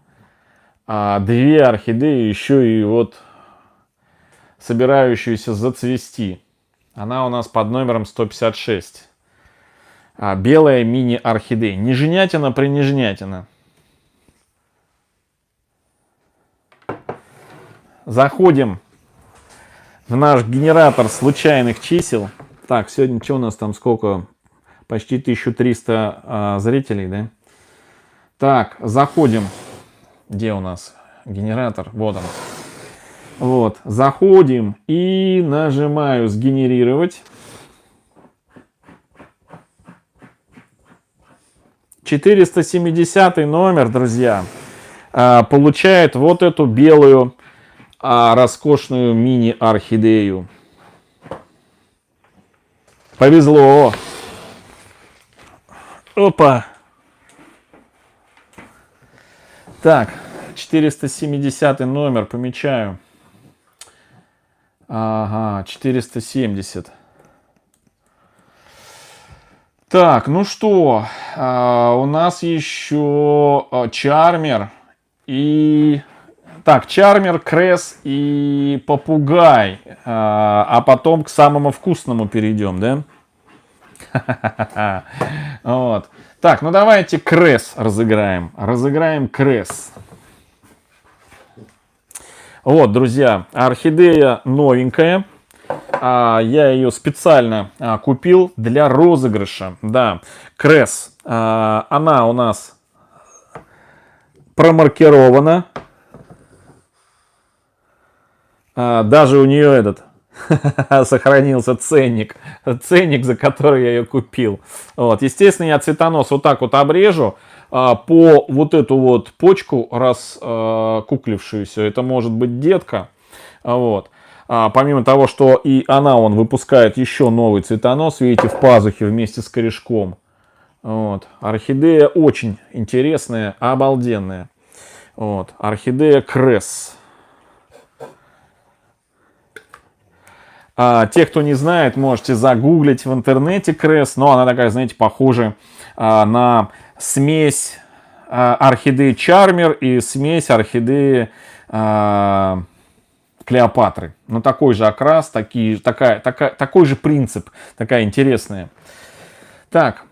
Две орхидеи, еще и вот собирающуюся зацвести. Она у нас под номером 156. Белая мини-орхидея. Нежнятина принежнятина. Заходим в наш генератор случайных чисел. Так, сегодня что у нас там сколько? Почти 1300 зрителей, да? Так, заходим. Где у нас генератор? Вот он. Вот, заходим и нажимаю сгенерировать. 470 номер, друзья, получает вот эту белую роскошную мини-орхидею. Повезло. Опа. Так, 470 номер помечаю. Ага, 470. Так, ну что, у нас еще Чармер и... Так, Чармер, Кресс и Попугай. А потом к самому вкусному перейдем, да? Вот. Так, ну давайте Кресс разыграем. Разыграем Кресс. Вот, друзья, орхидея новенькая. Я ее специально купил для розыгрыша. Да, Кресс. Она у нас промаркирована. Даже у нее этот сохранился ценник. Ценник, за который я ее купил. Вот. Естественно, я цветонос вот так вот обрежу по вот эту вот почку раскуклившуюся. Это может быть детка. Вот. Помимо того, что и она, он выпускает еще новый цветонос, видите, в пазухе вместе с корешком. Вот. Орхидея очень интересная, обалденная. Вот. Орхидея Кресс. Те, кто не знает, можете загуглить в интернете Кресс. Но она такая, знаете, похожа на смесь орхидеи Чармер и смесь орхидеи Клеопатры. Ну, такой же окрас, такой же принцип. Такая интересная. Так,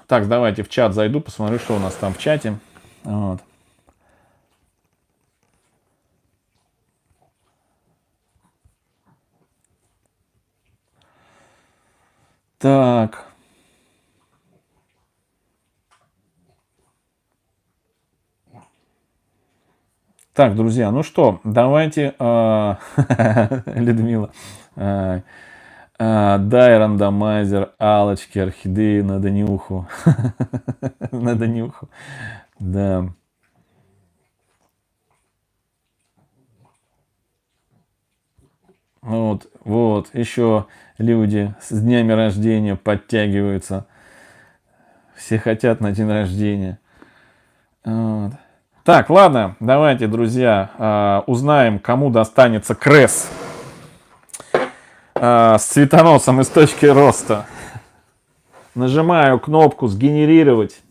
давайте в чат зайду, посмотрю, что у нас там в чате. Вот. Так. Так, друзья, ну что, давайте, Людмила, дай рандомайзер, алочки, орхидеи, надо нюху. Надо нюху, да. Вот, еще люди с днями рождения подтягиваются. Все хотят на день рождения. Вот. Так, ладно, давайте, друзья, узнаем, кому достанется Кресс с цветоносом из точки роста. Нажимаю кнопку «Сгенерировать».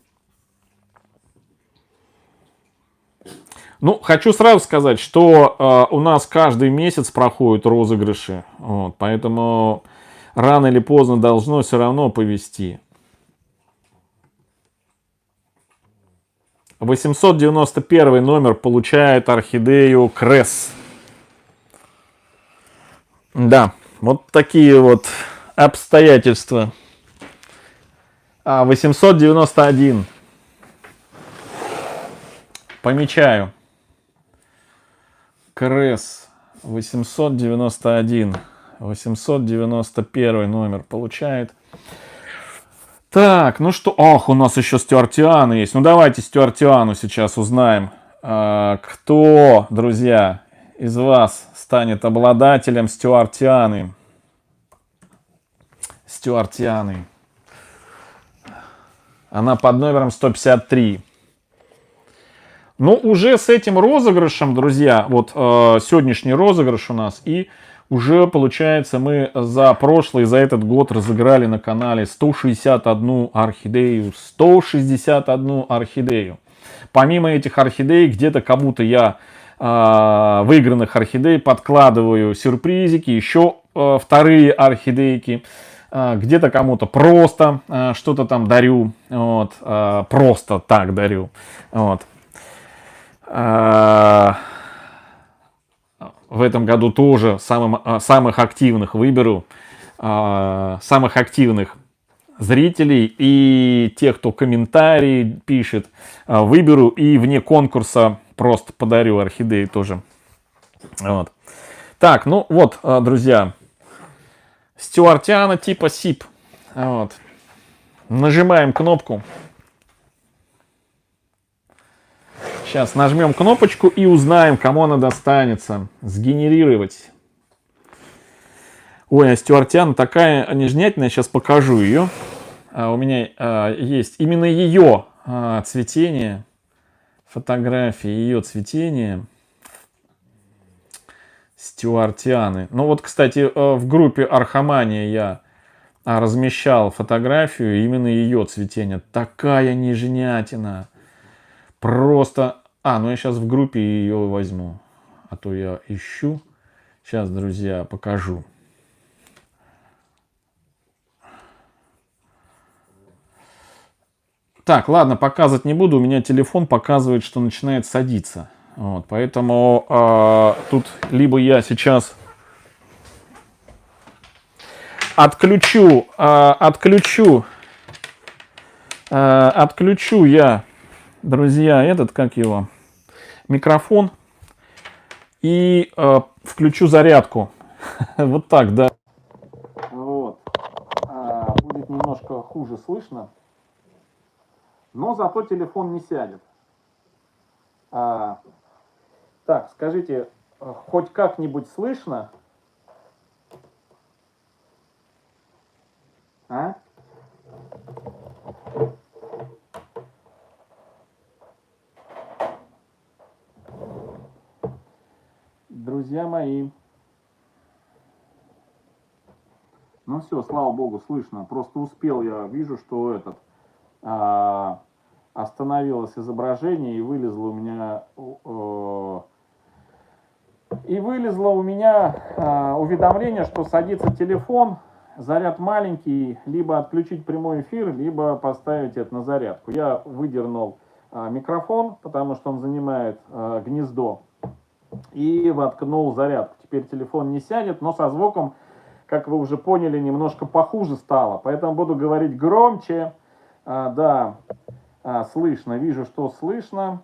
Ну, хочу сразу сказать, что у нас каждый месяц проходят розыгрыши, вот, поэтому рано или поздно должно все равно повезти. 891 номер получает орхидею Кресс. Да, вот такие вот обстоятельства. 891. Помечаю. Кресс 891. 891 номер получает. Так, ну что, ох, у нас еще стюартианы есть. Ну давайте стюартиану сейчас узнаем. Кто, друзья, из вас станет обладателем стюартианы? Стюартианы. Она под номером 153. Ну, уже с этим розыгрышем, друзья, вот сегодняшний розыгрыш у нас, и Уже, получается, мы за этот год разыграли на канале 161 орхидею. 161 орхидею. Помимо этих орхидей, где-то кому-то я выигранных орхидей подкладываю сюрпризики, еще вторые орхидейки. Где-то кому-то просто что-то там дарю. Вот, просто так дарю. Вот. В этом году тоже самых активных выберу. Самых активных зрителей и тех, кто комментарии пишет, выберу и вне конкурса просто подарю орхидеи тоже. Вот. Так, ну вот, друзья, стюартиана типа СИП. Вот. Нажимаем кнопку. Сейчас нажмем кнопочку и узнаем, кому она достанется. Сгенерировать. Ой, а стюартиана такая нежнятельная, сейчас покажу ее. У меня есть именно ее цветение, фотографии ее цветения стюартианы. Ну вот, кстати, в группе Архамания я размещал фотографию именно ее цветения. Такая нежнятина. Просто... ну я сейчас в группе ее возьму. А то я ищу. Сейчас, друзья, покажу. Так, ладно, показывать не буду. У меня телефон показывает, что начинает садиться. Вот, поэтому тут либо я сейчас отключу я, друзья, этот, как его, микрофон и включу зарядку. Вот так, да. Вот. Будет немножко хуже слышно. Но зато телефон не сядет. Так, скажите, хоть как-нибудь слышно? Друзья мои. Ну все, слава богу, слышно. Просто успел я, вижу, что остановилось изображение и вылезло у меня уведомление, что садится телефон, заряд маленький, либо отключить прямой эфир, либо поставить это на зарядку. Я выдернул микрофон, потому что он занимает гнездо, и воткнул зарядку. Теперь телефон не сядет, но со звуком, как вы уже поняли, немножко похуже стало. Поэтому буду говорить громче. Да, слышно, вижу, что слышно.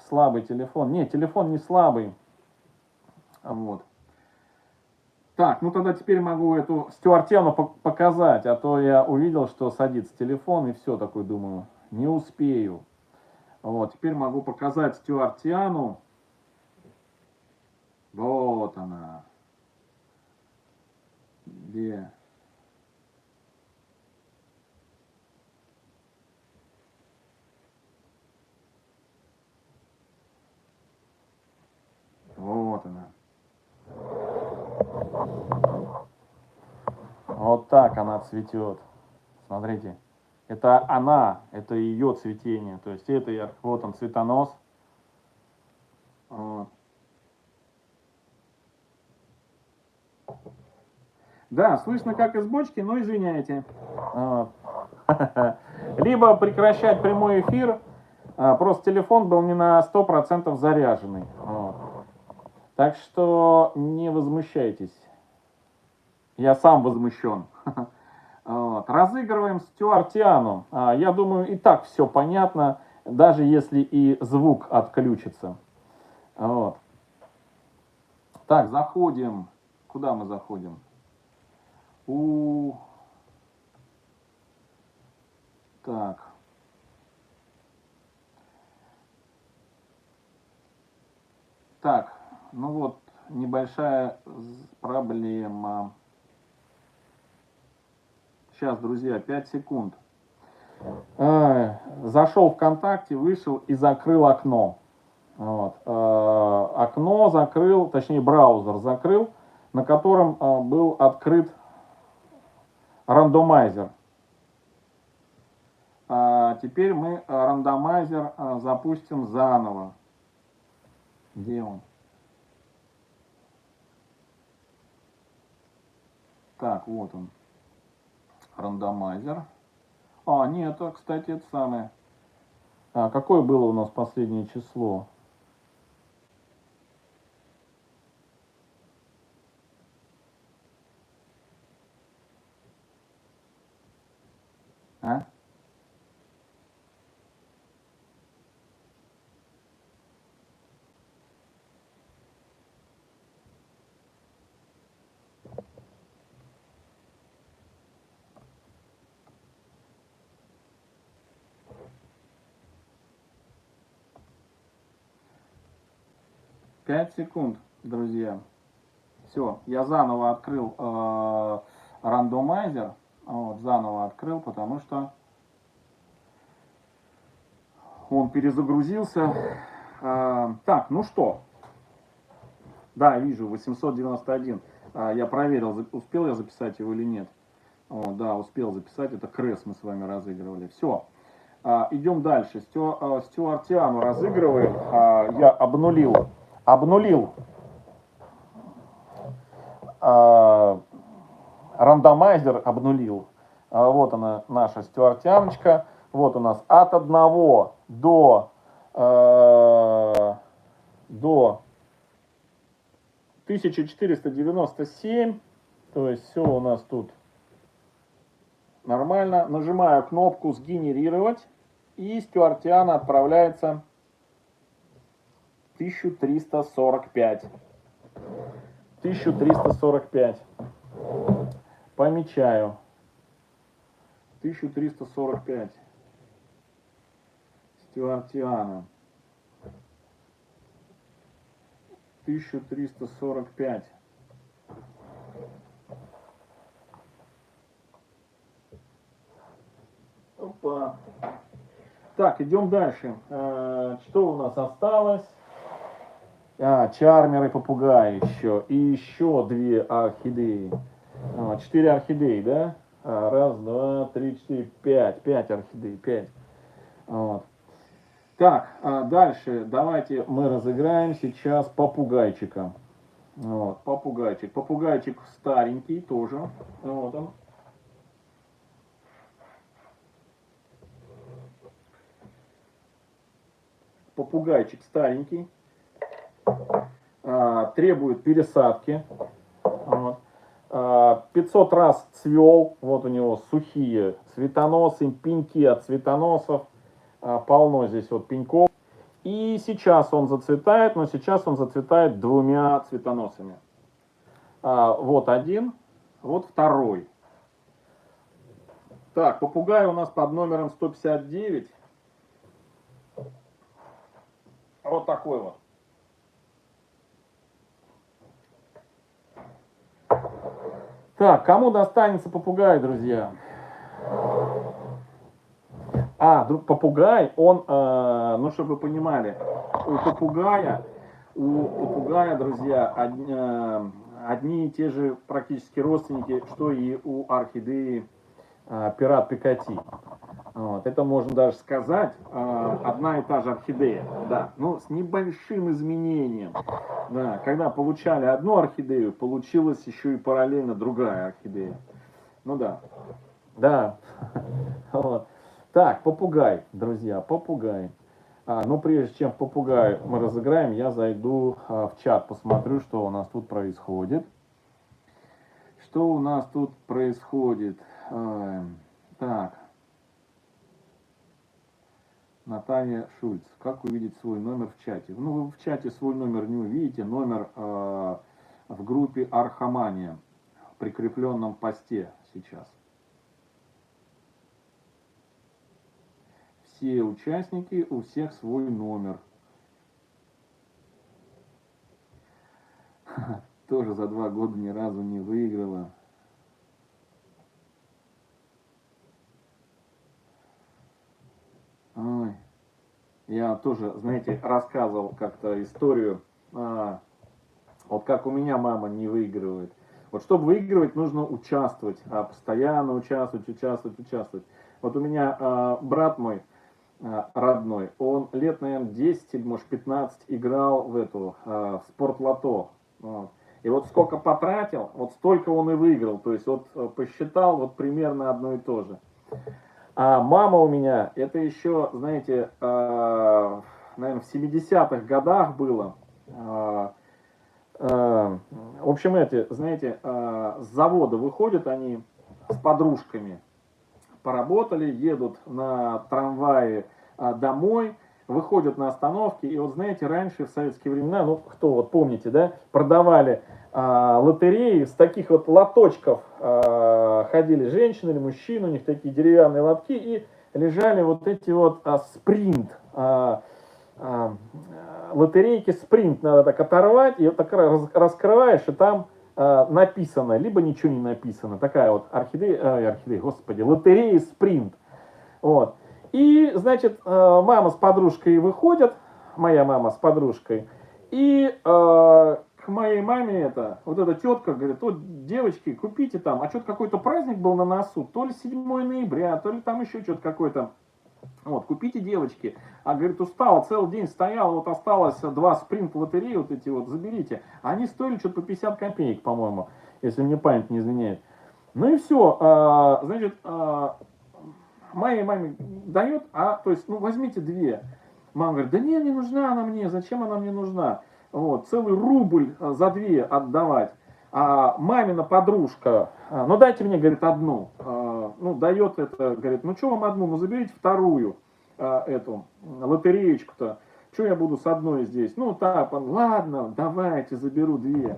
Слабый телефон. Нет, телефон не слабый. Вот. Так, ну тогда теперь могу эту стюартиану показать, а то я увидел, что садится телефон, и все, такой думаю, не успею. Вот, теперь могу показать стюартиану. Вот она. Где? Вот она. Вот так она цветет. Смотрите. Это она, это ее цветение. То есть это вот он цветонос. Вот. Да, слышно как из бочки, но извиняйте. Вот. Либо прекращать прямой эфир. Просто телефон был не на 100% заряженный. Вот. Так что не возмущайтесь. Я сам возмущен. Вот. Разыгрываем стюартиану. Я думаю, и так все понятно, даже если и звук отключится. Вот. Так, заходим. Куда мы заходим? Так. Так, ну вот, небольшая проблема. Сейчас, друзья, 5 секунд. Зашел ВКонтакте, вышел и закрыл окно. Вот. Окно закрыл, точнее браузер закрыл, на котором был открыт рандомайзер. Теперь мы рандомайзер запустим заново. Где он? Так, вот он. Рандомайзер. Нет, кстати, это самое. Какое было у нас последнее число? А? Пять секунд, друзья. Все, я заново открыл рандомайзер. Вот, заново открыл, потому что он перезагрузился. Так, ну что? Да, вижу, 891. Я проверил, успел я записать его или нет. Да, успел записать. Это Крес мы с вами разыгрывали. Все. Идем дальше. Стюартиану разыгрываем. Я обнулил рандомайзер обнулил. Вот она, наша стюартианочка. Вот у нас от 1 до 1497. То есть все у нас тут нормально. Нажимаю кнопку «Сгенерировать». И стюартиана отправляется 1345. 1345. Помечаю. 1345. Стюартиана. 1345. Опа. Так, идем дальше. Что у нас осталось? Чармер и попугай еще. И еще 2 орхидеи. 4 орхидеи, да? Раз, два, три, четыре, 5. 5 орхидей, 5. Вот. Так, дальше давайте мы разыграем сейчас попугайчика. Вот, попугайчик. Попугайчик старенький тоже. Вот он. Попугайчик старенький. Требует пересадки. Вот. 500 раз цвел. Вот у него сухие цветоносы, пеньки от цветоносов. Полно здесь вот пеньков. И сейчас он зацветает, но сейчас он зацветает 2 цветоносами. Вот один, вот второй. Так, попугай у нас под номером 159. Вот такой вот. Так, кому достанется попугай, друзья? Попугай, он, ну, чтобы вы понимали, у попугая, друзья, одни и те же практически родственники, что и у орхидеи пират Пикати. Вот, это можно даже сказать, одна и та же орхидея, да, но с небольшим изменением. Да, когда получали одну орхидею, получилась еще и параллельно другая орхидея. Ну да, да. Вот. Так, попугай, друзья, попугай. Но прежде чем попугай мы разыграем, я зайду в чат, посмотрю, что у нас тут происходит. Что у нас тут происходит? Так. Наталья Шульц. Как увидеть свой номер в чате? Ну, вы в чате свой номер не увидите. Номер в группе Архамания, в прикрепленном посте сейчас. Все участники, у всех свой номер. Тоже за 2 года ни разу не выиграла. Ой. Я тоже, знаете, рассказывал как-то историю, вот как у меня мама не выигрывает. Вот чтобы выигрывать, нужно участвовать, постоянно участвовать. Вот у меня брат мой родной, он лет, наверное, 10 или, может, 15 играл в эту, в спортлото. Вот. И вот сколько потратил, вот столько он и выиграл. То есть вот посчитал вот примерно одно и то же. А мама у меня, это еще, знаете, наверное, в 70-х годах было. В общем, эти, знаете, с завода выходят они с подружками, поработали, едут на трамвае домой, выходят на остановке, и вот знаете, раньше в советские времена, ну, кто вот помните, да, продавали лотереи, с таких вот лоточков ходили женщины или мужчины, у них такие деревянные лотки, и лежали вот эти вот спринт, лотерейки спринт надо так оторвать, и вот так раскрываешь, и там написано, либо ничего не написано. Такая вот орхидея, господи, лотерея спринт. Вот. И, значит, мама с подружкой выходят, моя мама с подружкой, и к моей маме вот эта тетка говорит, вот, девочки, купите там, а что-то какой-то праздник был на носу, то ли 7 ноября, то ли там еще что-то какое-то. Вот, купите, девочки. А, говорит, устала, целый день стояла, вот осталось 2 спринт лотереи, вот эти вот, заберите. Они стоили что-то по 50 копеек, по-моему, если мне память не изменяет. Ну и все, значит, моей маме дает, то есть, ну, возьмите 2. Мама говорит, да не нужна она мне, зачем она мне нужна? Вот, целый рубль за 2 отдавать. А мамина подружка, ну дайте мне, говорит, одну. Ну, дает это, говорит, ну что вам одну, ну заберите вторую эту лотереечку-то. Что я буду с одной здесь? Ну так, ладно, давайте, заберу 2.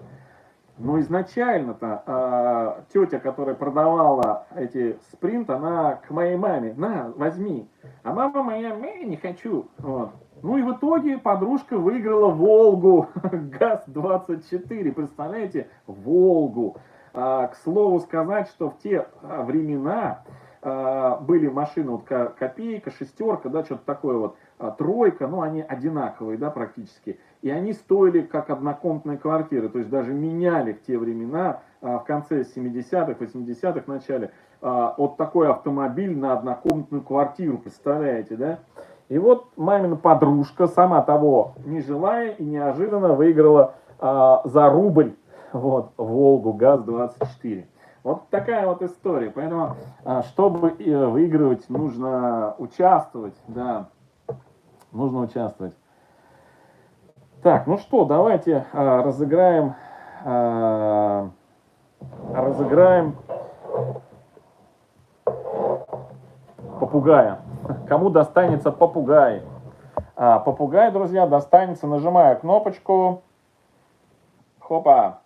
Но изначально-то тетя, которая продавала эти спринт, она к моей маме, на, возьми. А мама моя, не хочу. Вот. Ну и в итоге подружка выиграла Волгу ГАЗ-24, представляете, Волгу. К слову сказать, что в те времена были машины, вот копейка, шестерка, да, что-то такое вот, тройка, ну они одинаковые, да, практически. И они стоили как однокомнатные квартиры, то есть даже меняли в те времена, в конце 70-х, 80-х, начале, вот такой автомобиль на однокомнатную квартиру, представляете, да? И вот мамина подружка, сама того не желая и неожиданно выиграла за рубль вот, Волгу ГАЗ-24. Вот такая вот история. Поэтому, чтобы выигрывать, нужно участвовать, да, нужно участвовать. Так, ну что, давайте разыграем попугая. Кому достанется попугай? Попугай, друзья, достанется, нажимая кнопочку. Хопа.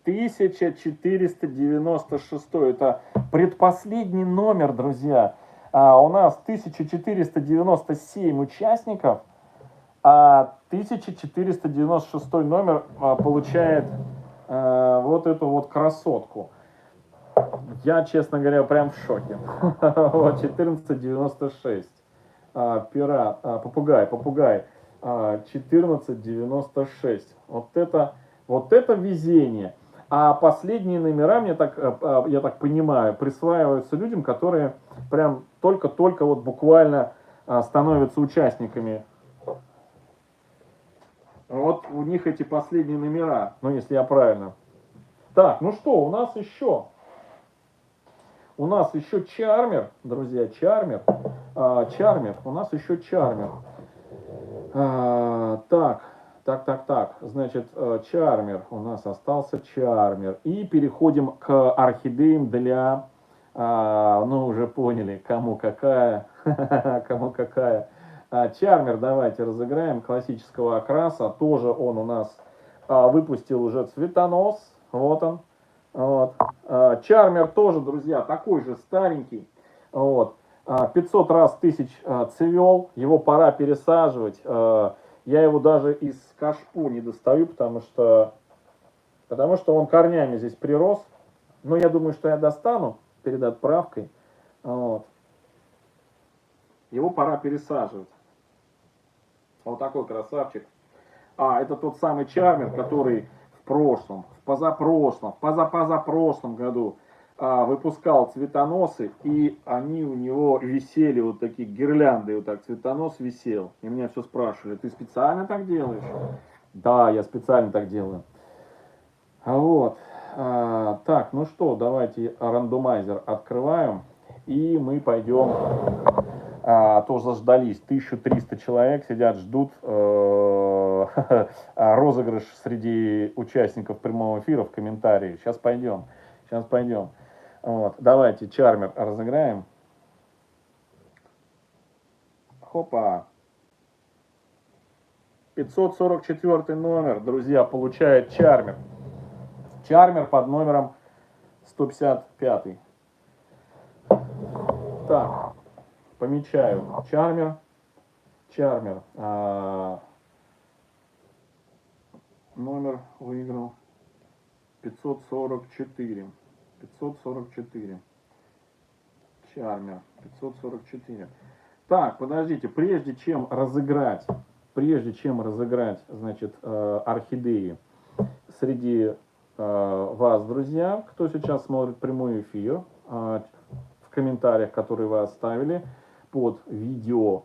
1496. Это предпоследний номер, друзья. У нас 1497 участников, а 1496 номер получает вот эту вот красотку. Я, честно говоря, прям в шоке. Вот 1496. Попугай. 1496. Вот это везение. А последние номера, я так понимаю, присваиваются людям, которые прям только-только вот буквально становятся участниками. Вот у них эти последние номера, ну если я правильно. Так, ну что, у нас еще Чармер, друзья, Чармер. У нас еще Чармер. Так, значит, Чармер, у нас остался Чармер. И переходим к орхидеям для, ну, уже поняли, кому какая. Чармер давайте разыграем, классического окраса. Тоже он у нас выпустил уже цветонос. Вот он. Вот. Чармер тоже, друзья, такой же старенький. Вот. 500 раз тысяч цвел. Его пора пересаживать. Я его даже из кашпо не достаю, потому что он корнями здесь прирос. Но я думаю, что я достану перед отправкой. Вот. Его пора пересаживать. Вот такой красавчик. А, это тот самый Чармер, который в прошлом, в позапрошлом, в позапозапрошлом году выпускал цветоносы, и они у него висели, вот такие гирлянды, вот так цветонос висел. И меня все спрашивали, ты специально так делаешь? Да, я специально так делаю. Вот. Так, ну что, давайте рандомайзер открываем, и мы пойдем. Тоже заждались, 1300 человек сидят, ждут розыгрыш среди участников прямого эфира в комментарии. Сейчас пойдем, сейчас пойдем. Вот. Давайте Чармер разыграем. Хопа. 544 номер, друзья, получает Чармер. Чармер под номером 155. Так, помечаю. Чармер. Чармер. Номер выиграл 544. 544. Чармер. 544. Так, подождите, прежде чем разыграть, значит, орхидеи среди вас, друзья, кто сейчас смотрит прямой эфир, в комментариях, которые вы оставили под видео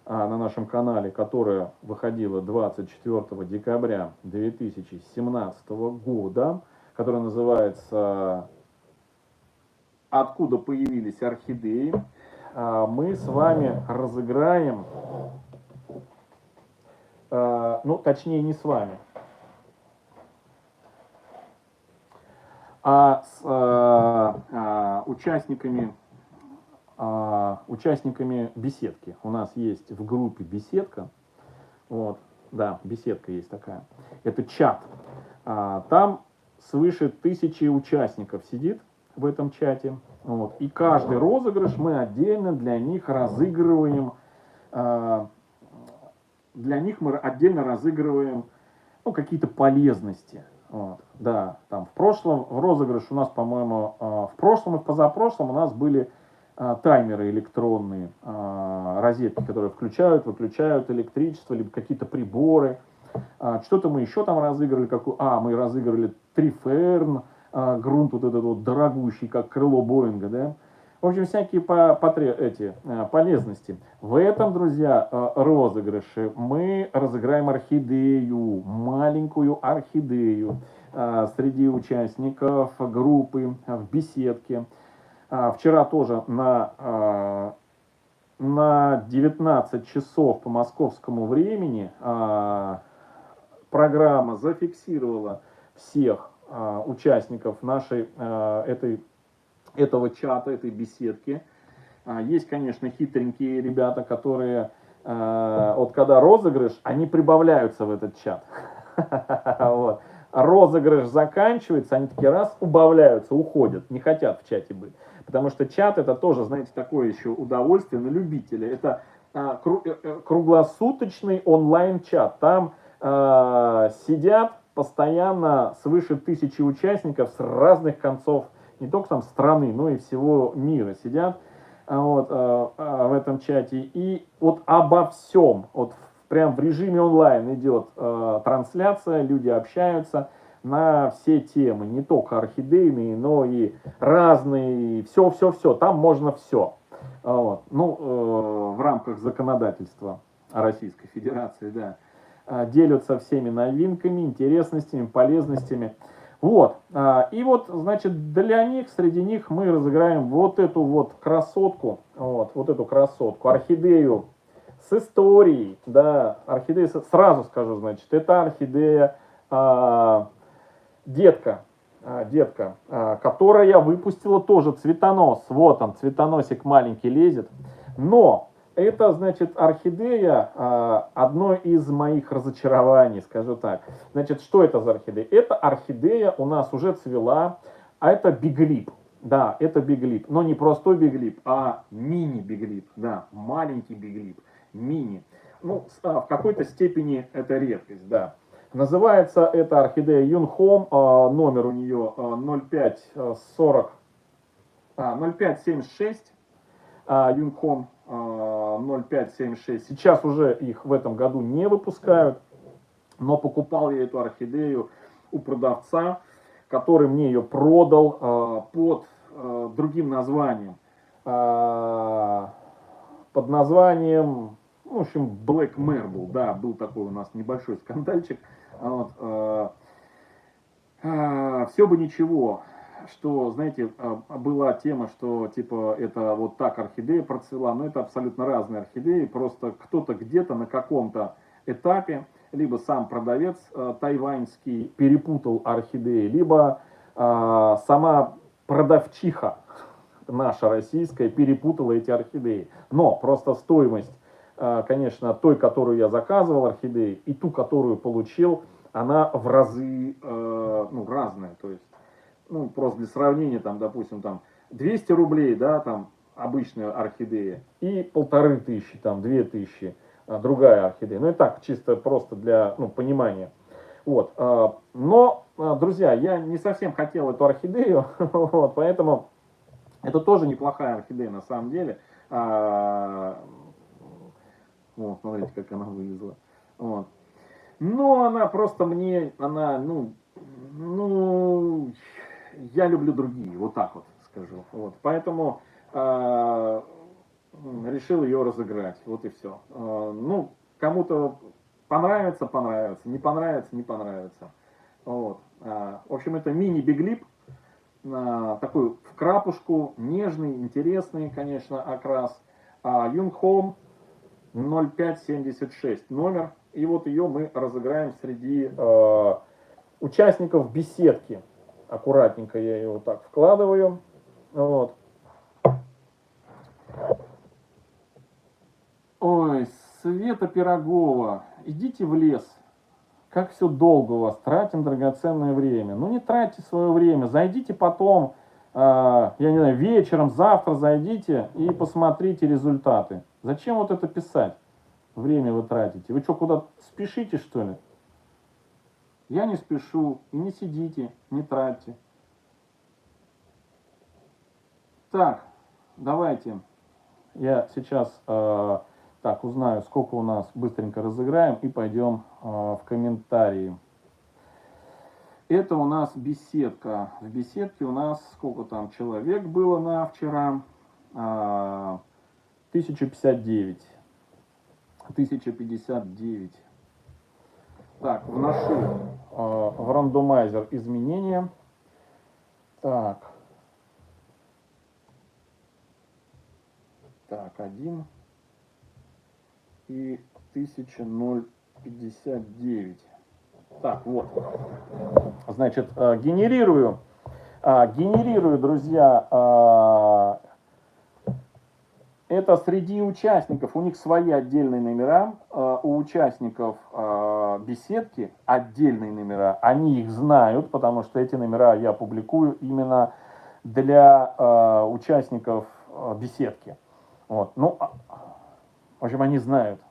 на нашем канале, которое выходило 24 декабря 2017 года, которое называется «Откуда появились орхидеи», мы с вами разыграем, ну, точнее, не с вами, а с участниками беседки. У нас есть в группе беседка. Вот, да, беседка есть такая. Это чат. Там свыше 1000 участников сидит в этом чате. Вот, и каждый розыгрыш мы отдельно для них разыгрываем. Для них мы отдельно разыгрываем, ну, какие-то полезности. Вот, да, там в розыгрыш у нас, по-моему, в прошлом и в позапрошлом у нас были таймеры электронные, розетки, которые включают, выключают электричество, либо какие-то приборы. Что-то мы еще там разыгрывали. Мы разыгрывали Триферн, грунт вот этот вот дорогущий, как крыло Боинга, да. В общем, всякие полезности. В этом, друзья, розыгрыше мы разыграем орхидею, маленькую орхидею среди участников группы в беседке. Вчера тоже на 19 часов по московскому времени программа зафиксировала всех участников этого чата, этой беседки. Есть, конечно, хитренькие ребята, которые, вот когда розыгрыш, они прибавляются в этот чат. Вот. Розыгрыш заканчивается, они такие раз убавляются, уходят, не хотят в чате быть. Потому что чат это тоже, знаете, такое еще удовольствие на любителя. Это круглосуточный онлайн-чат. Там сидят постоянно свыше 1000 участников с разных концов, не только там страны, но и всего мира сидят вот, в этом чате. И вот обо всем, вот прям в режиме онлайн идет трансляция, люди общаются на все темы, не только орхидейные, но и разные, все, там можно все. Вот. Ну, в рамках законодательства Российской Федерации, да, делятся всеми новинками, интересностями, полезностями. Вот, и вот, значит, для них, среди них мы разыграем вот эту вот красотку, вот эту красотку, орхидею с историей, да, орхидея, сразу скажу, значит, это орхидея детка, которая выпустила тоже цветонос, вот он, цветоносик маленький лезет, но это, значит, орхидея, одно из моих разочарований, скажу так. Значит, что это за орхидея? Эта орхидея у нас уже цвела, а это биглип. Да, это биглип, но не простой биглип, а мини-биглип, да, маленький биглип, мини. Ну, в какой-то степени это редкость, да. Называется эта орхидея Юнхом, номер у нее 0576, Юнхом. 0576. Сейчас уже их в этом году не выпускают, но покупал я эту орхидею у продавца, который мне ее продал под другим названием. Под названием, в общем, Black Marble, да, был такой у нас небольшой скандальчик. Вот, все бы ничего, что, знаете, была тема, что типа это вот так орхидея процвела, но это абсолютно разные орхидеи, просто кто-то где-то на каком-то этапе, либо сам продавец тайваньский перепутал орхидеи, либо сама продавчиха наша российская перепутала эти орхидеи. Но просто стоимость, конечно, той, которую я заказывал орхидеи, и ту, которую получил, она в разы разная. То есть, просто для сравнения, там, допустим, там 200 рублей, да, там обычная орхидея, и 1500, там 2000 другая орхидея. Ну и так, чисто просто для понимания. Вот. Но, друзья, я не совсем хотел эту орхидею, вот, поэтому это тоже неплохая орхидея на самом деле. Вот, смотрите, как она вылезла. Вот. Но она просто мне, я люблю другие, вот так вот скажу. Вот. Поэтому решил ее разыграть, вот и все. Кому-то понравится, понравится, не понравится, не понравится. Вот. В общем, это мини-биглип, такой в крапушку, нежный, интересный, конечно, окрас. Юнхом 0576 номер. И вот ее мы разыграем среди участников беседки. Аккуратненько я ее вот так вкладываю. Вот. Ой, Света Пирогова, идите в лес. Как все долго у вас, тратим драгоценное время. Ну не тратьте свое время, зайдите потом, я не знаю, вечером, завтра зайдите и посмотрите результаты. Зачем вот это писать? Время вы тратите. Вы что, куда спешите, что ли? Я не спешу, и не сидите, не тратьте. Так, давайте я сейчас так узнаю, сколько у нас, быстренько разыграем и пойдем в комментарии. Это у нас беседка. В беседке у нас сколько там человек было на вчера? 1059. 1059. Так, вношу в рандомайзер изменения. Так. Так, 1 и 1059. Так, вот. Значит, генерирую, друзья, это среди участников, у них свои отдельные номера, у участников беседки отдельные номера, они их знают, потому что эти номера я публикую именно для участников беседки. Вот, в общем, они знают.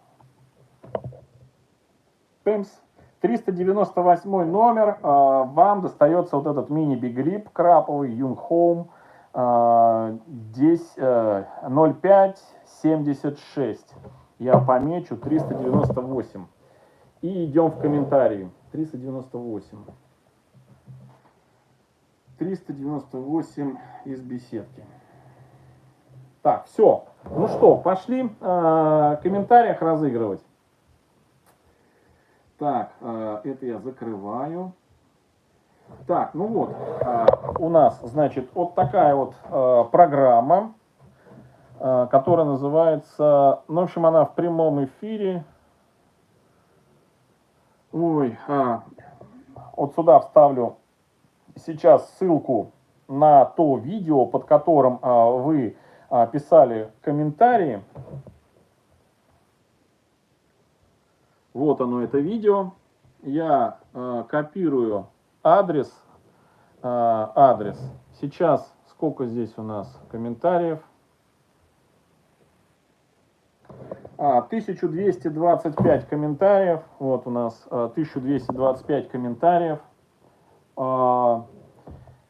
Пэмс. 398 номер, вам достается вот этот мини-биглип краповый, Юнхом, 0576. Я помечу 398. И идем в комментарии. 398. 398 из беседки. Так, все. Ну что, пошли в комментариях разыгрывать. Так, это я закрываю. Так, ну вот, у нас, значит, вот такая вот программа, которая называется, в общем, она в прямом эфире. Ой, вот сюда вставлю сейчас ссылку на то видео, под которым вы писали комментарии. Вот оно, это видео. Я копирую адрес. Сейчас сколько здесь у нас комментариев? 1225 комментариев. Вот у нас 1225 комментариев.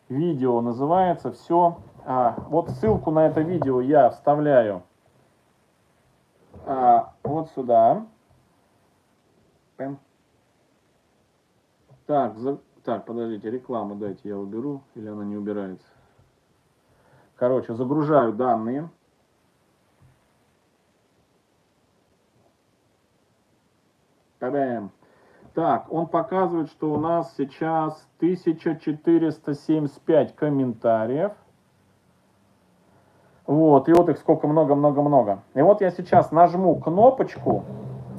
Видео называется «Все». Вот ссылку на это видео я вставляю Вот сюда. Так, так, подождите, рекламу дайте я уберу, или она не убирается. Короче, загружаю данные. Та-дам. Так, он показывает, что у нас сейчас 1475 комментариев. Вот, и вот их сколько много-много-много. И вот я сейчас нажму кнопочку.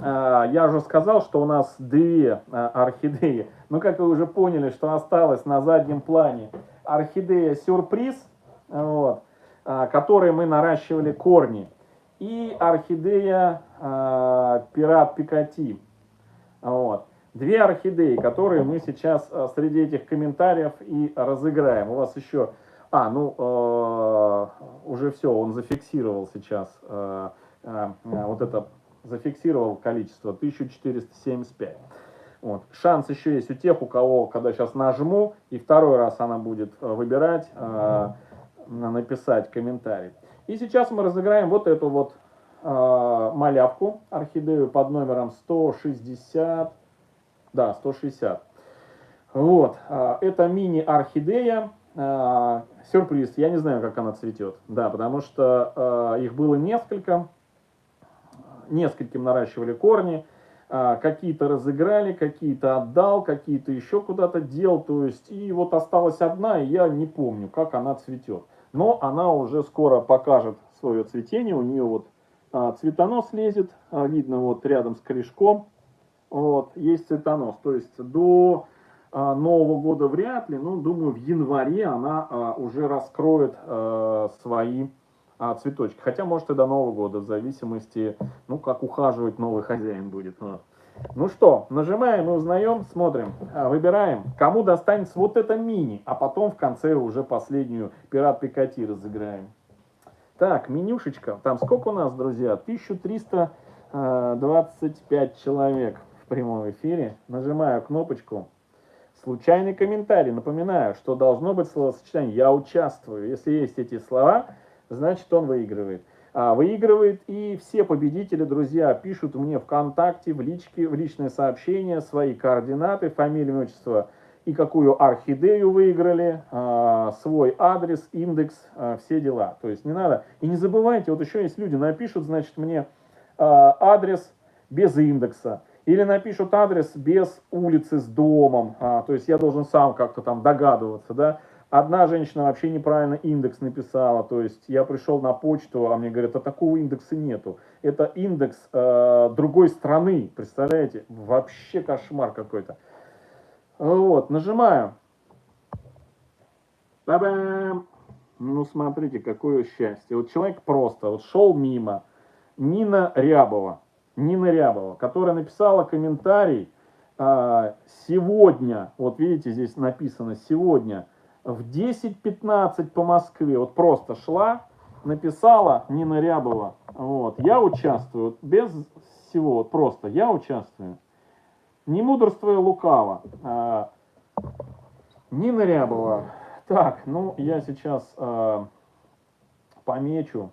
Я уже сказал, что у нас две орхидеи. Ну, как вы уже поняли, что осталось на заднем плане орхидея сюрприз, вот, которой мы наращивали корни, и орхидея пират Пикати. Вот. Две орхидеи, которые мы сейчас среди этих комментариев и разыграем. У вас еще... уже все, он зафиксировал сейчас. Вот это зафиксировал количество 1475. Вот. Шанс еще есть у тех, у кого, когда сейчас нажму, и второй раз она будет выбирать, написать комментарий. И сейчас мы разыграем вот эту вот малявку, орхидею под номером 160. Да, 160. Вот, это мини-орхидея, сюрприз, я не знаю, как она цветет, да, потому что их было несколько, нескольким наращивали корни, какие-то разыграли, какие-то отдал, какие-то еще куда-то дел, то есть, и вот осталась одна, и я не помню, как она цветет, но она уже скоро покажет свое цветение, у нее вот цветонос лезет, видно вот рядом с корешком, вот, есть цветонос, то есть до Нового года вряд ли, но думаю в январе она уже раскроет свои цветочки. Хотя может и до Нового года, в зависимости, ну как ухаживать новый хозяин будет. Вот. Ну что, нажимаем и узнаем, смотрим, выбираем, кому достанется вот это мини, а потом в конце уже последнюю пират Пикати разыграем. Так, менюшечка, там сколько у нас, друзья? 1325 человек в прямом эфире. Нажимаю кнопочку. Случайный комментарий. Напоминаю, что должно быть словосочетание «я участвую». Если есть эти слова, значит он выигрывает. Выигрывает и все победители, друзья, пишут мне ВКонтакте, в личке, в личное сообщение свои координаты, фамилию, отчество и какую орхидею выиграли, свой адрес, индекс, все дела. То есть не надо. И не забывайте, вот еще есть люди напишут, значит, мне адрес без индекса. Или напишут адрес без улицы с домом, то есть я должен сам как-то там догадываться, да. Одна женщина вообще неправильно индекс написала, то есть я пришел на почту, а мне говорят, а такого индекса нету. Это индекс другой страны, представляете? Вообще кошмар какой-то. Вот, нажимаю. Та-дам! Ну, смотрите, какое счастье. Вот человек просто вот шел мимо. Нина Рябова, которая написала комментарий сегодня, вот видите, здесь написано сегодня, в 10:15 по Москве, вот просто шла, написала Нина Рябова, вот, я участвую, без всего, вот просто, я участвую, не мудрствуя лукаво, Нина Рябова, так, ну, я сейчас помечу,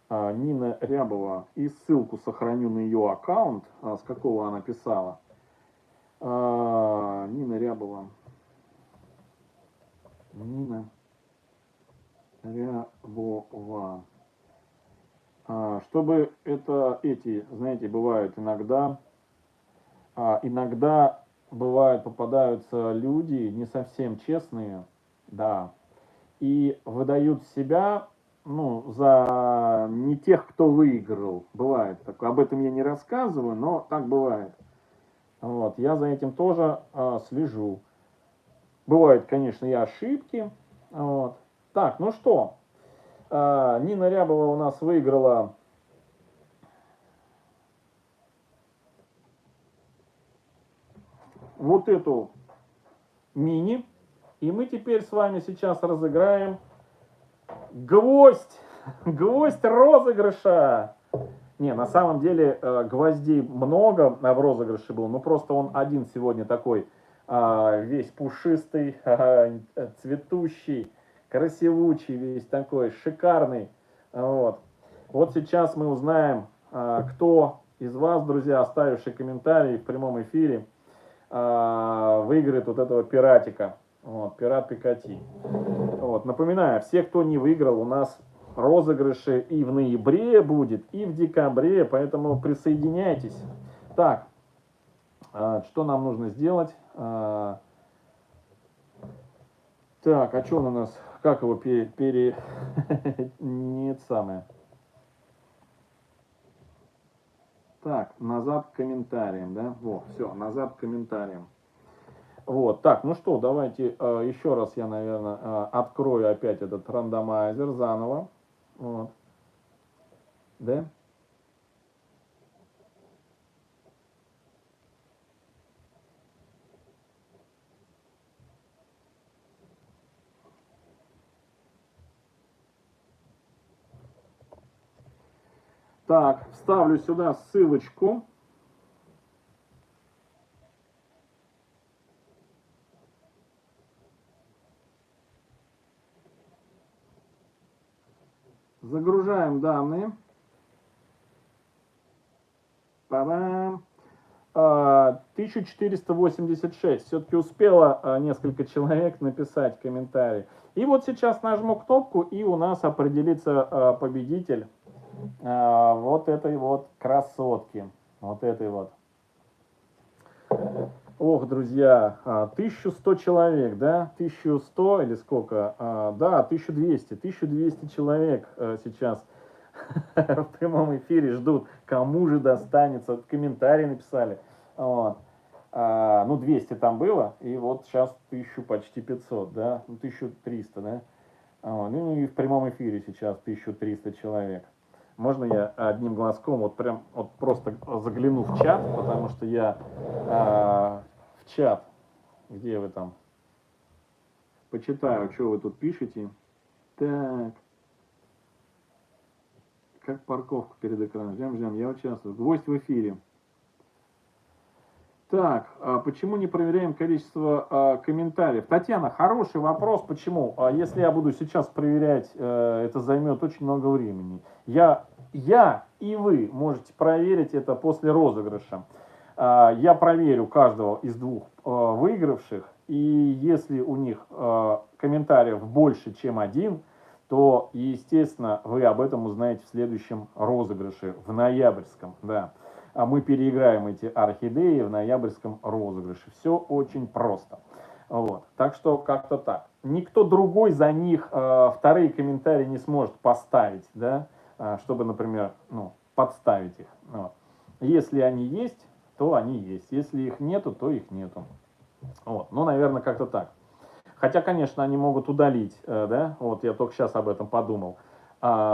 Нина Рябова, и ссылку сохраню на ее аккаунт, с какого она писала. Нина Рябова. Нина Рябова. Чтобы это эти, знаете, бывают иногда бывают, попадаются люди не совсем честные, да, и выдают себя, ну, за не тех, кто выиграл. Бывает такое. Об этом я не рассказываю, но так бывает. Вот, я за этим тоже слежу. Бывают, конечно, и ошибки. Вот. Так, ну что, Нина Рябова у нас выиграла вот эту мини. И мы теперь с вами сейчас разыграем гвоздь. Гвоздь розыгрыша. Не, на самом деле гвоздей много в розыгрыше было, но просто он один сегодня такой весь пушистый, цветущий, красивучий, весь такой шикарный. Вот, вот сейчас мы узнаем, кто из вас, друзья, оставивший комментарий в прямом эфире, выиграет вот этого пиратика. Вот, пират Пикати. Вот, напоминаю, все, кто не выиграл, у нас розыгрыши и в ноябре будет, и в декабре, поэтому присоединяйтесь. Так, что нам нужно сделать? Так, а что он у нас? Как его Нет, самое. Так, назад к комментариям, да? Вот, все, назад к комментариям. Вот, так, ну что, давайте еще раз я, наверное, открою опять этот рандомайзер заново. Вот. Да? Так, вставлю сюда ссылочку. Загружаем данные. Па-бам. 1486. Все-таки успело несколько человек написать комментарий. И вот сейчас нажму кнопку, и у нас определится победитель вот этой вот красотки. Вот этой вот. Ох, друзья, 1100 человек, да? 1100 или сколько? Да, 1200. 1200 человек сейчас в прямом эфире ждут, кому же достанется. Комментарии написали. Вот. Ну, 200 там было, и вот сейчас 1000, почти 500, да? Ну, 1300, да? Ну, и в прямом эфире сейчас 1300 человек. Можно я одним глазком, вот прям, вот просто загляну в чат, потому что я в чат, где вы там, почитаю, что вы тут пишете. Так. Как парковку перед экраном. Ждем, я участвую. Гвоздь в эфире. Так, почему не проверяем количество комментариев? Татьяна, хороший вопрос. Почему? Если я буду сейчас проверять, это займет очень много времени. Я и вы можете проверить это после розыгрыша. Я проверю каждого из двух выигравших. И если у них комментариев больше, чем один, то, естественно, вы об этом узнаете в следующем розыгрыше, в ноябрьском, да. А мы переиграем эти орхидеи в ноябрьском розыгрыше. Все очень просто. Вот. Так что как-то так. Никто другой за них вторые комментарии не сможет поставить, да, чтобы, например, ну, подставить их. Вот. Если они есть, то они есть. Если их нету, то их нету. Вот. Ну, наверное, как-то так. Хотя, конечно, они могут удалить, да, вот я только сейчас об этом подумал,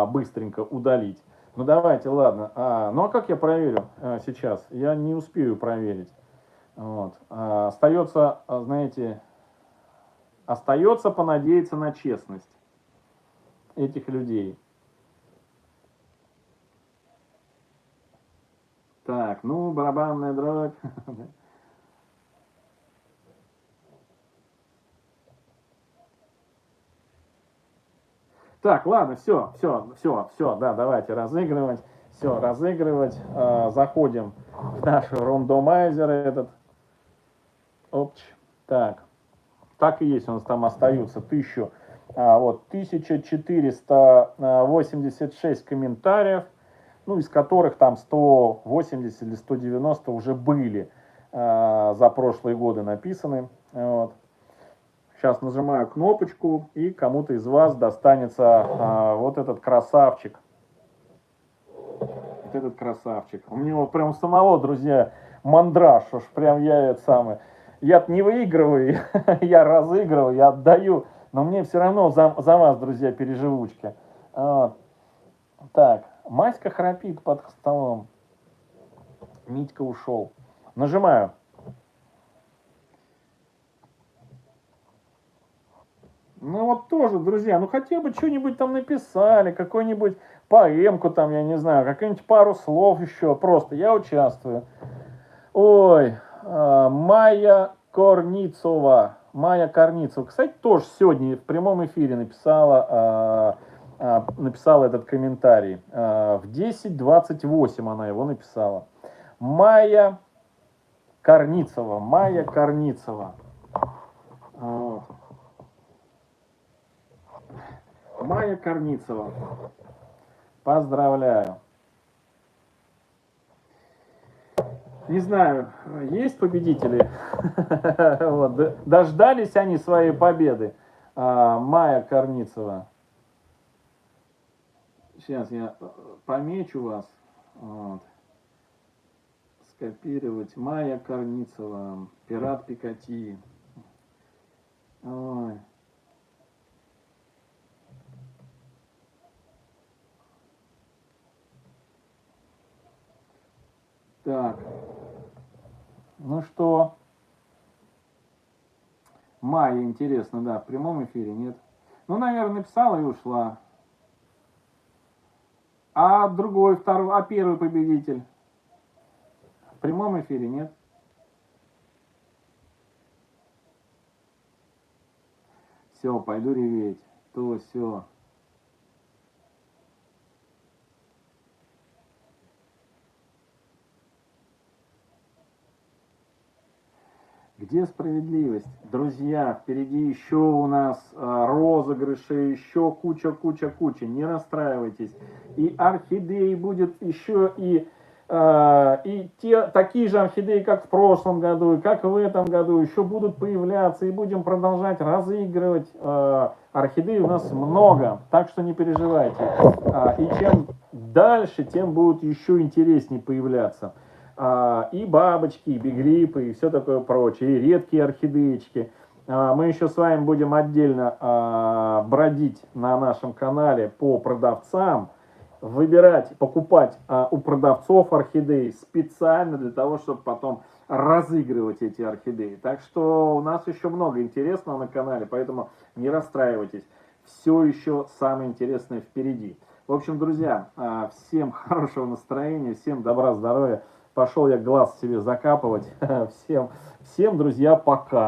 быстренько удалить. Ну давайте, ладно. Ну а как я проверю сейчас? Я не успею проверить. Вот. Остается, знаете, остается понадеяться на честность этих людей. Так, ну, барабанная дробь. Так, ладно, все, да, давайте разыгрывать. Все, разыгрывать. Заходим в наш рандомайзер этот. Опч. Так и есть, у нас там остаются 1486 комментариев, ну, из которых там 180 или 190 уже были за прошлые годы написаны. Вот. Сейчас нажимаю кнопочку, и кому-то из вас достанется вот этот красавчик. Вот этот красавчик. У него прям самого, друзья, мандраж. Уж прям я это самое. Я не выигрываю, я разыгрываю, я отдаю. Но мне все равно за вас, друзья, переживучки. Вот. Так, Маська храпит под столом. Митька ушел. Нажимаю. Ну вот тоже, друзья, ну хотя бы что-нибудь там написали, какую-нибудь поэмку там, я не знаю, какую-нибудь пару слов еще, просто я участвую. Ой, Майя Корницова, кстати, тоже сегодня в прямом эфире написала написала этот комментарий. В 10:28 она его написала. Майя Корницева. Вот. Майя Корницева. Поздравляю. Не знаю, есть победители? Вот. Дождались они своей победы. Майя Корницева. Сейчас я помечу вас. Вот. Скопировать. Майя Корницева. Пират Пикати. Ой. Так. Ну что? Майя, интересно, да, в прямом эфире, нет? Ну, наверное, написала и ушла. А другой, второй, а первый победитель? В прямом эфире, нет? Все, пойду реветь. То, все. Где справедливость? Друзья, впереди еще у нас розыгрыши, еще куча. Не расстраивайтесь. И орхидей будет еще, и такие же орхидеи, как в прошлом году, и как в этом году, еще будут появляться, и будем продолжать разыгрывать. Орхидей у нас много, так что не переживайте. И чем дальше, тем будут еще интереснее появляться. И бабочки, и бигрипы, и все такое прочее, и редкие орхидеечки. Мы еще с вами будем отдельно бродить на нашем канале по продавцам, выбирать, покупать у продавцов орхидеи специально для того, чтобы потом разыгрывать эти орхидеи. Так что у нас еще много интересного на канале, поэтому не расстраивайтесь. Все еще самое интересное впереди. В общем, друзья, всем хорошего настроения, всем добра, здоровья. Пошел я глаз себе закапывать. Всем, друзья, пока.